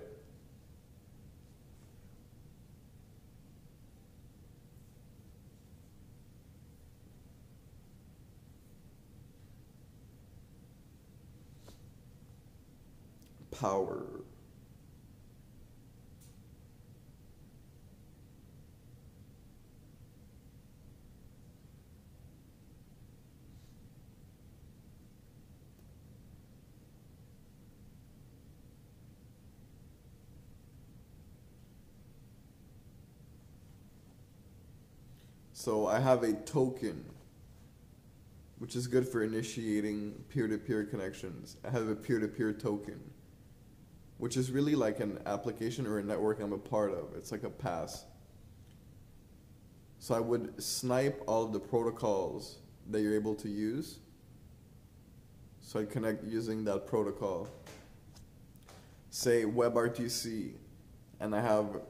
power. So I have a token, which is good for initiating peer-to-peer connections. I have a peer-to-peer token, which is really like an application or a network I'm a part of. It's like a pass. So I would snipe all of the protocols that you're able to use. So I connect using that protocol. Say WebRTC, and I have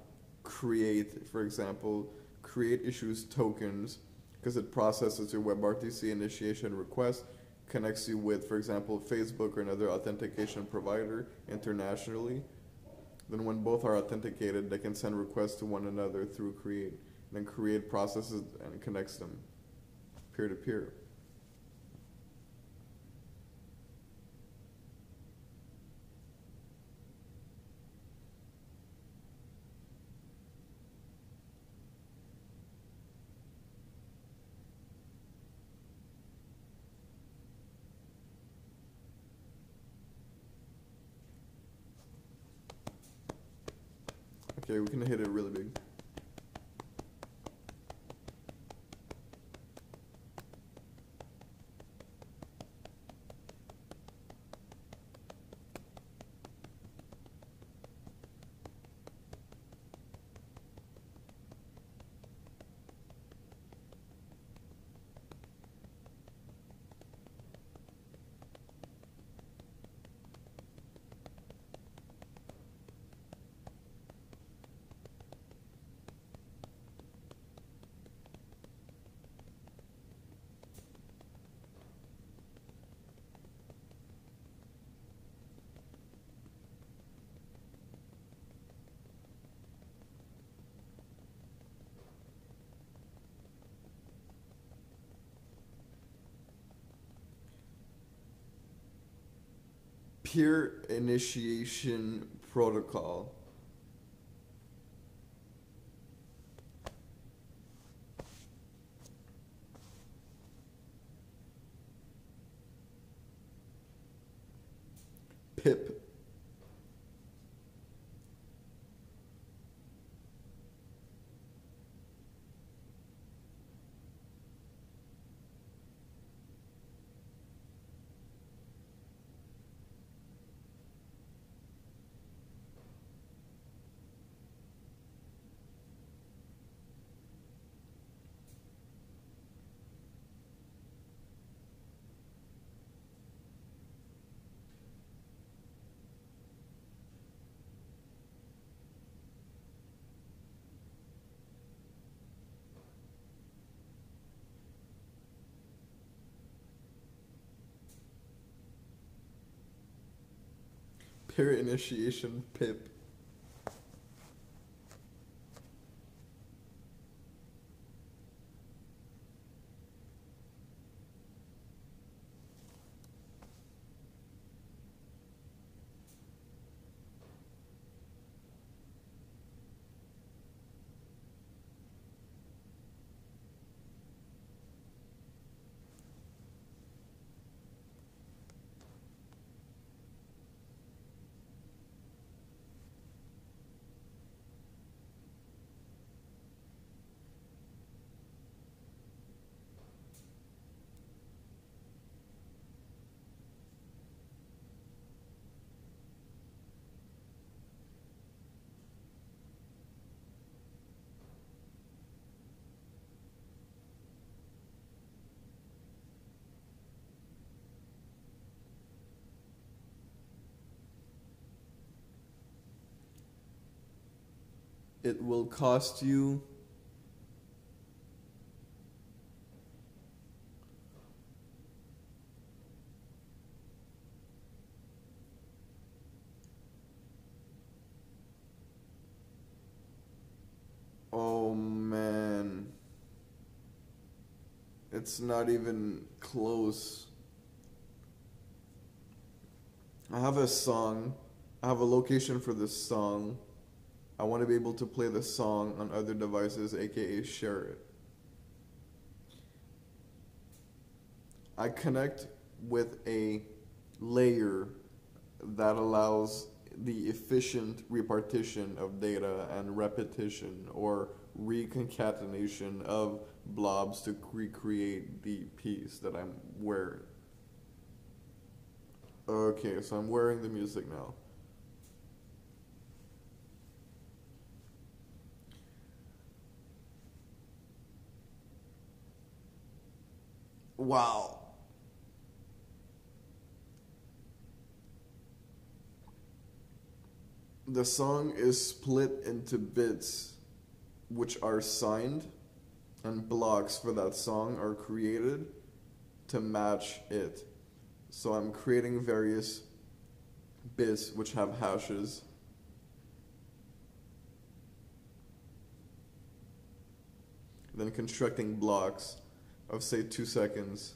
create, for example, create issues tokens, because it processes your WebRTC initiation request, connects you with, for example, Facebook or another authentication provider internationally. Then when both are authenticated, they can send requests to one another through create. And then create processes and connects them peer-to-peer. Okay, we can hit it really big. Peer initiation protocol. PIP. Peer initiation PIP. It will cost you oh man, it's not even close. I have a song I have a location for this song. I want to be able to play the song on other devices, aka share it. I connect with a layer that allows the efficient repartition of data and repetition or reconcatenation of blobs to recreate the piece that I'm wearing. Okay, so I'm wearing the music now. Wow. The song is split into bits which are signed, and blocks for that song are created to match it. So I'm creating various bits which have hashes. Then constructing blocks of say 2 seconds.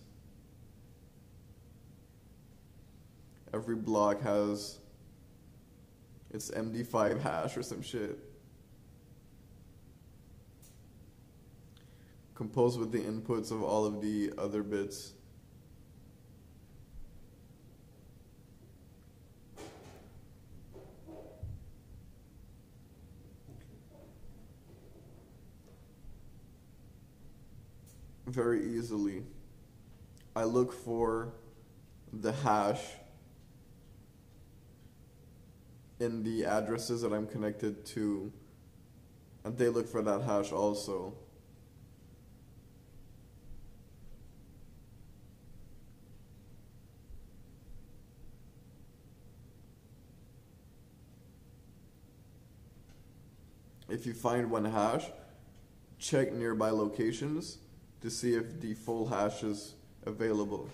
Every block has its MD5 hash or some shit. Composed with the inputs of all of the other bits. Very easily. I look for the hash in the addresses that I'm connected to, and they look for that hash also. If you find one hash, check nearby locations to see if the full hash is available.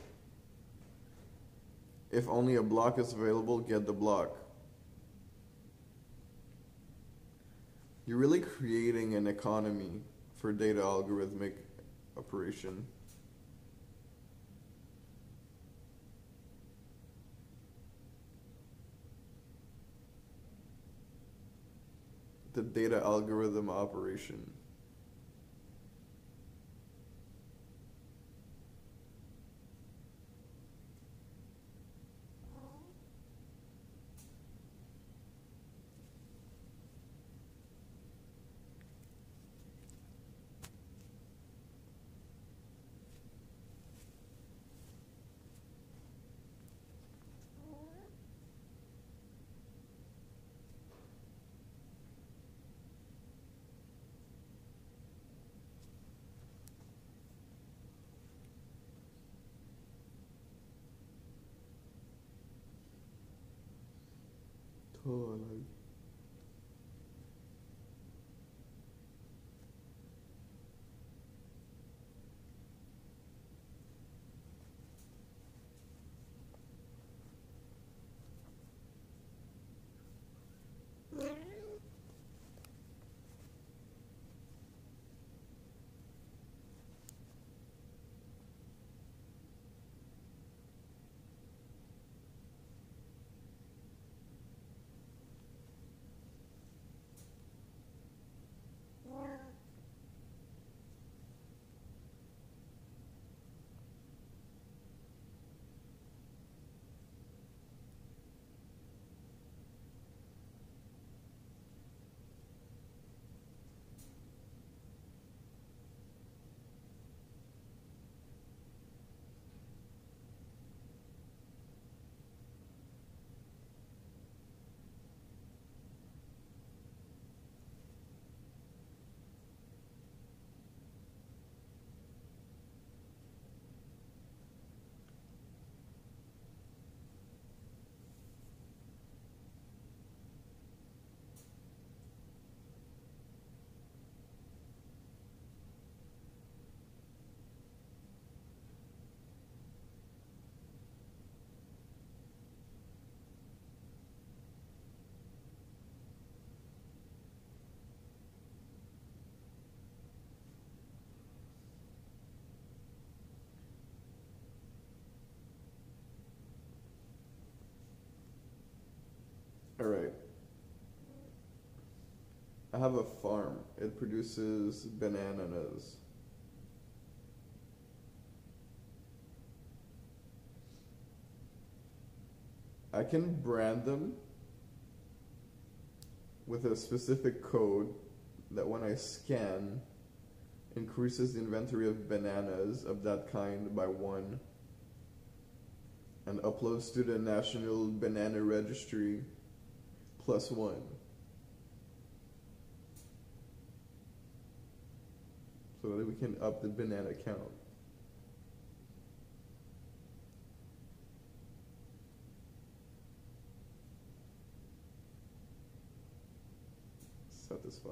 If only a block is available, get the block. You're really creating an economy for data algorithmic operation. The data algorithm operation. Totally. I have a farm. It produces bananas. I can brand them with a specific code that when I scan increases the inventory of bananas of that kind by 1 and uploads to the National Banana Registry +1. So that we can up the banana count. Satisfy.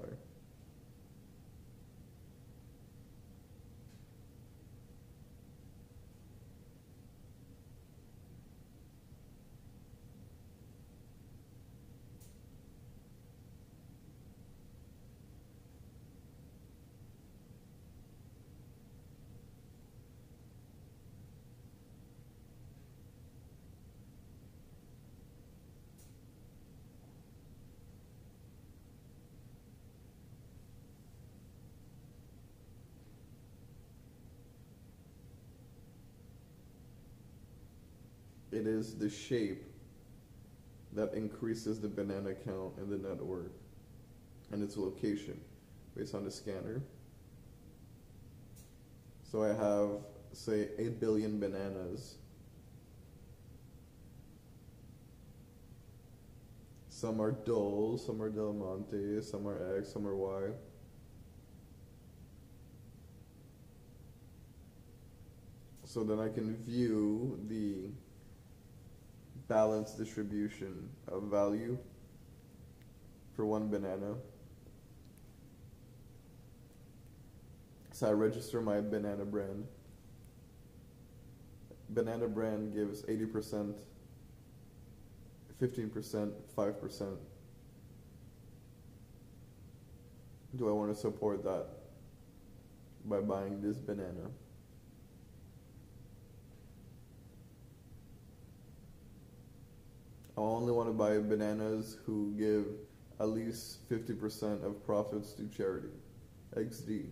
It is the shape that increases the banana count in the network and its location based on the scanner. So I have, say, 8 billion bananas. Some are Dole, some are Del Monte, some are X, some are Y. So then I can view the balanced distribution of value for one banana. So I register my banana brand. Banana brand gives 80%, 15%, 5%. Do I want to support that by buying this banana? I only want to buy bananas who give at least 50% of profits to charity. XD.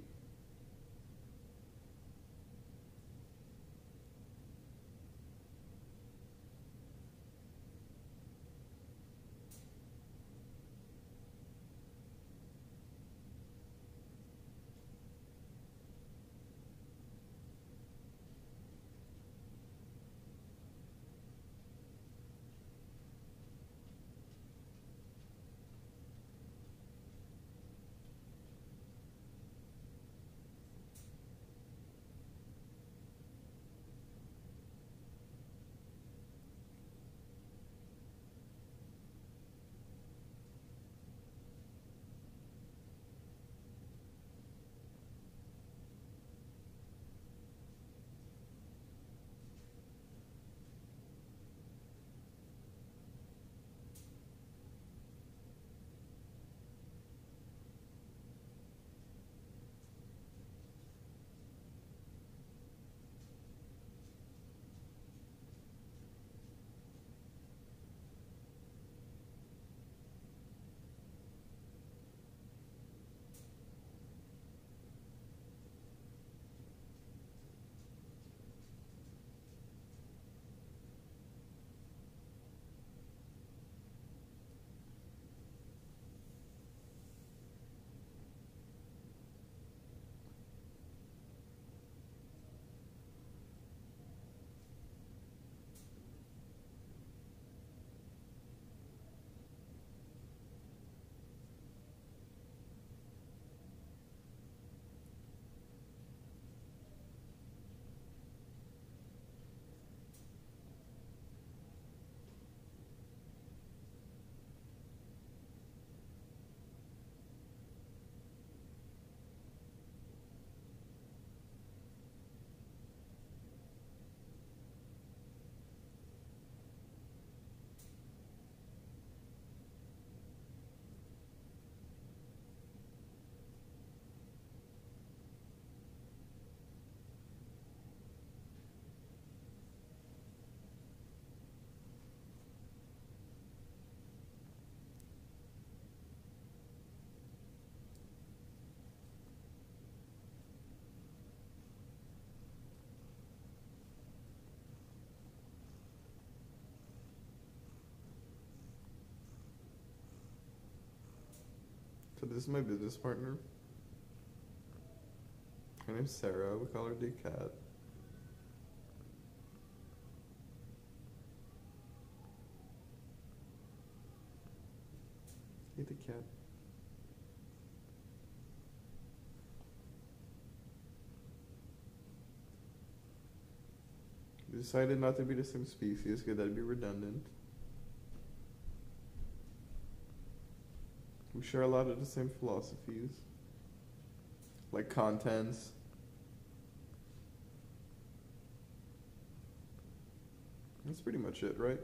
So this is my business partner. Her name's Sarah. We call her the cat. Hey, the cat. We decided not to be the same species because that'd be redundant. We share a lot of the same philosophies, like contents. That's pretty much it, right?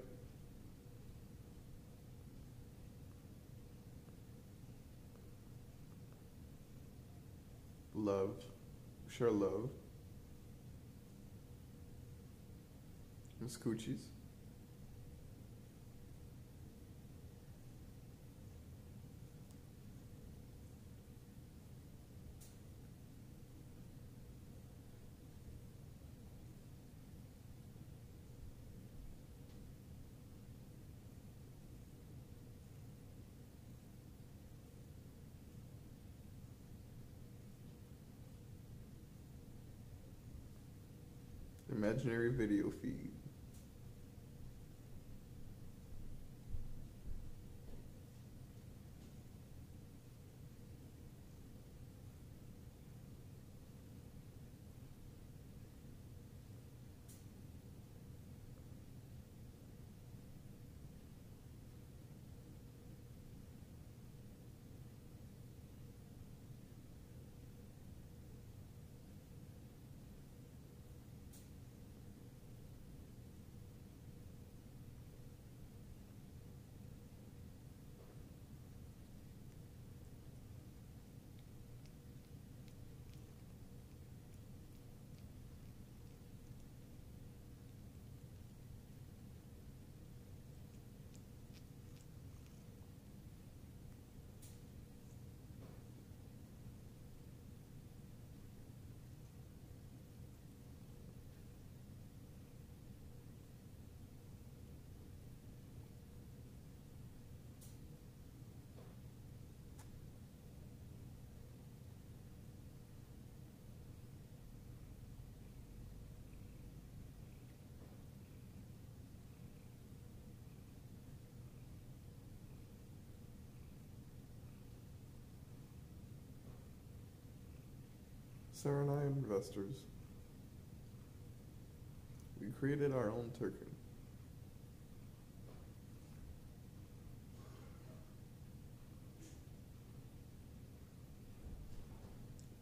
Love. We share love. And scoochies. Imaginary video feed. Sarah and I are investors. We created our own token.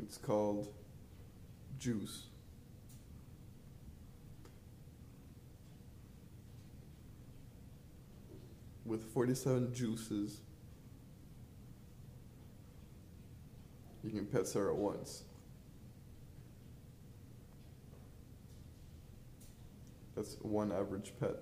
It's called Juice. With 47 juices, you can pet Sarah once. That's one average pet.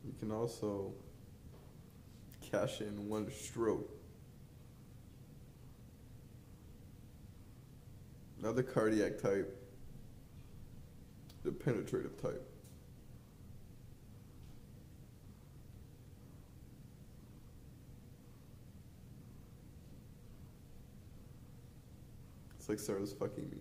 You can also cash in one stroke. Not the cardiac type, the penetrative type. It's like Sarah's fucking me.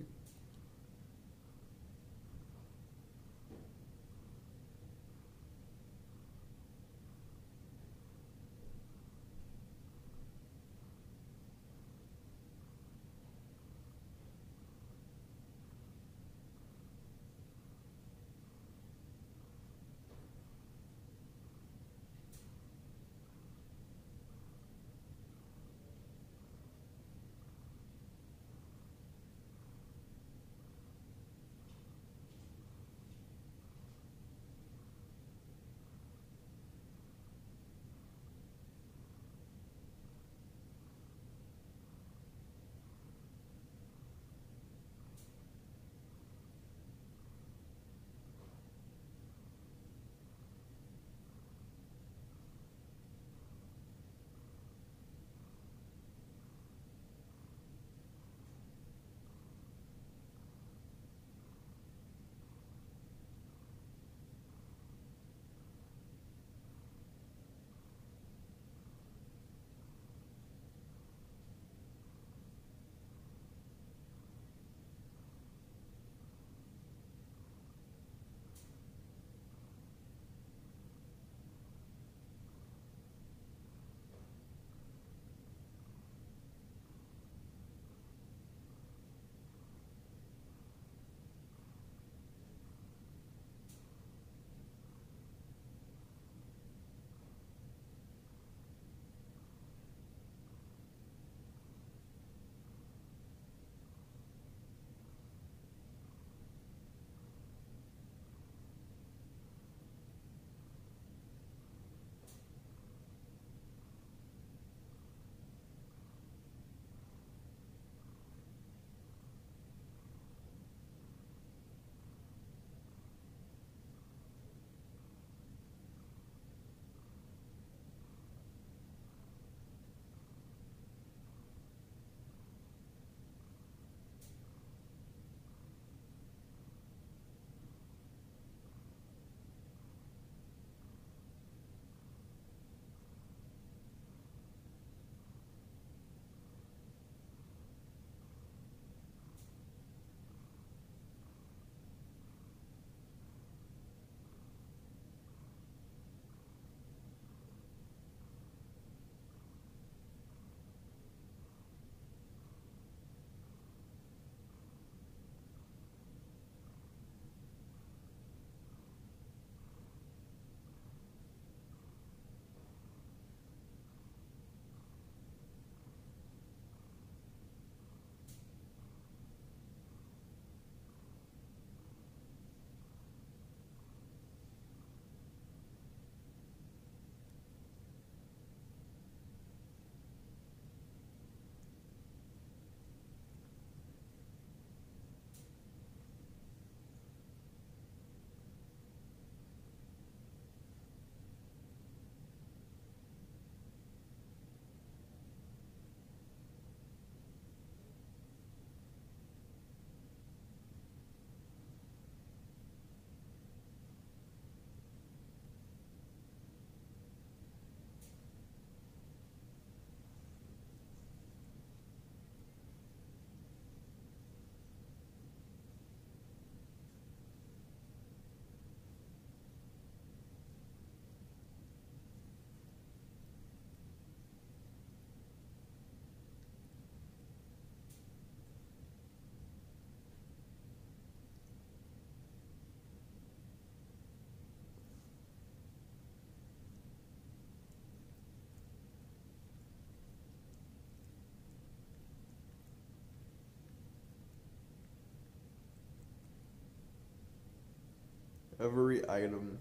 Every item.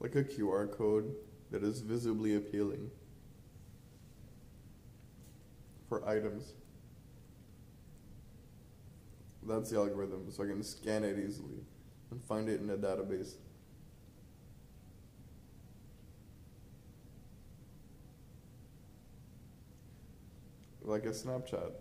Like a QR code that is visibly appealing for items. That's the algorithm, so I can scan it easily and find it in a database. Like a Snapchat.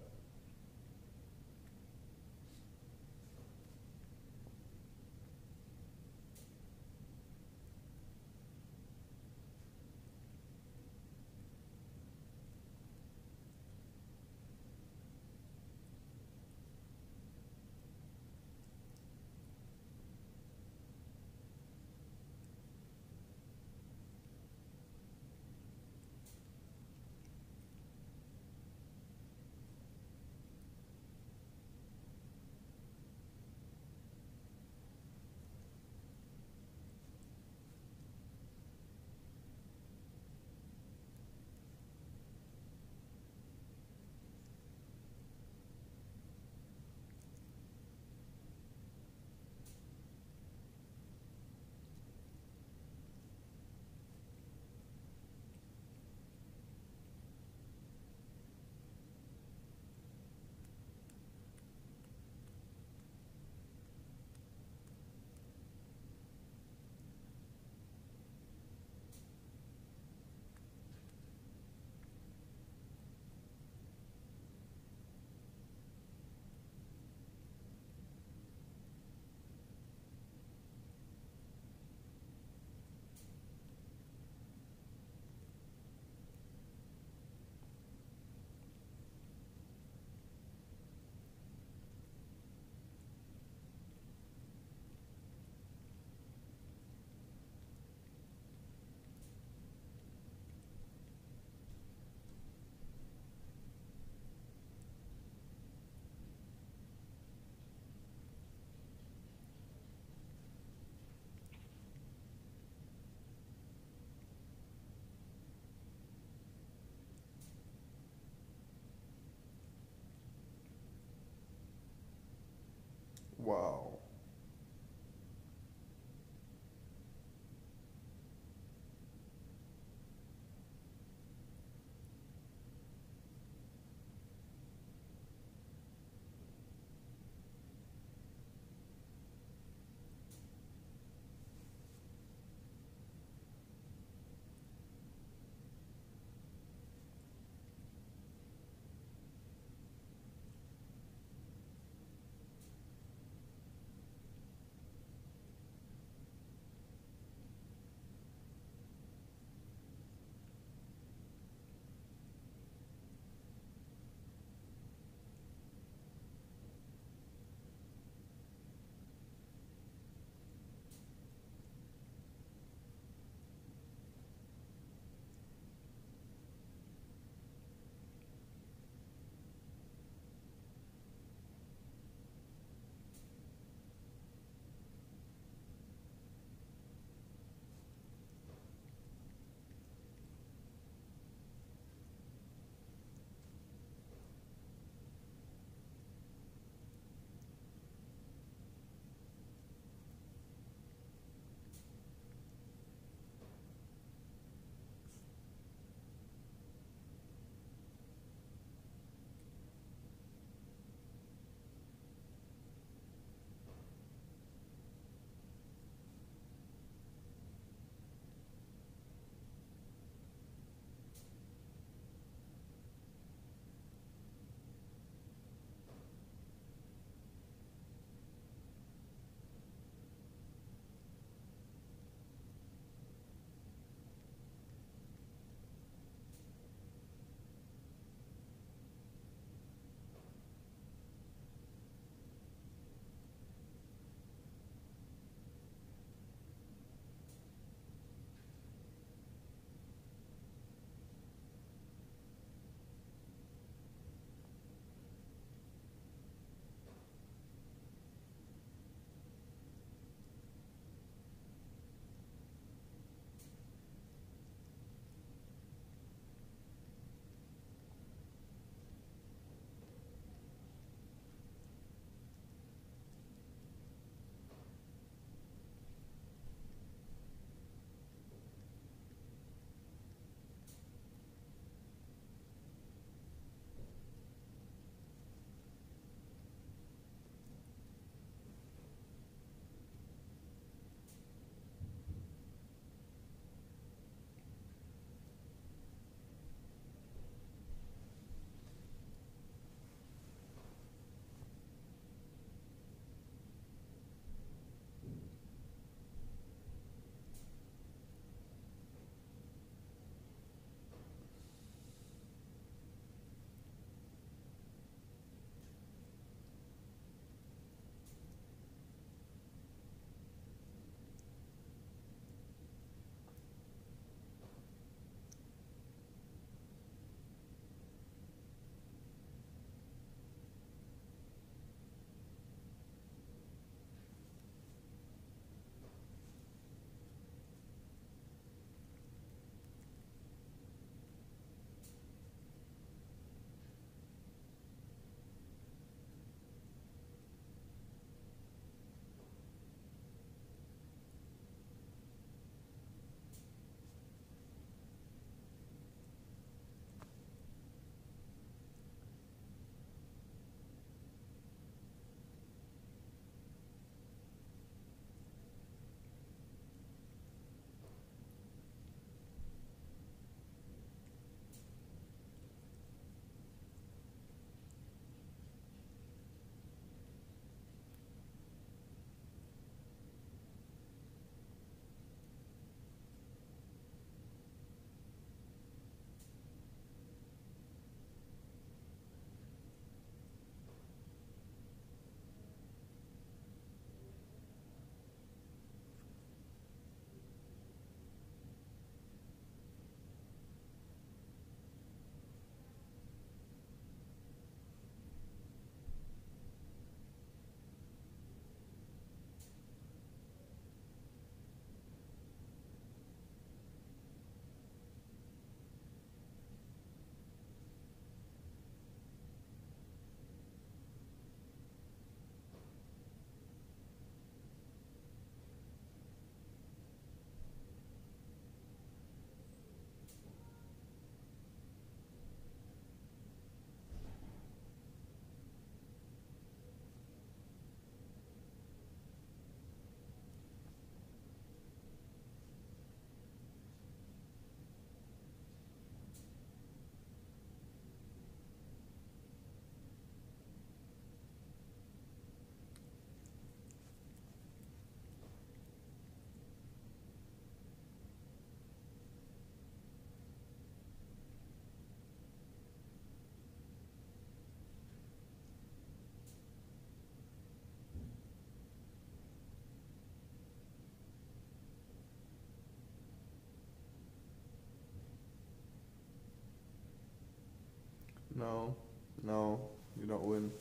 No, no, you don't win.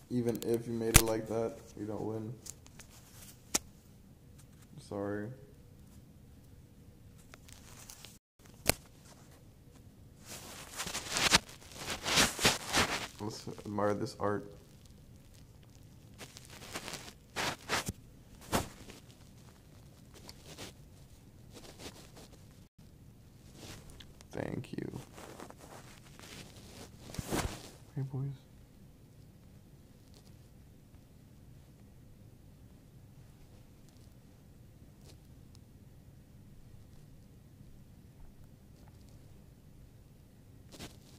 Even if you made it like that, you don't win. Sorry. Let's admire this art. Thank you. Hey, boys.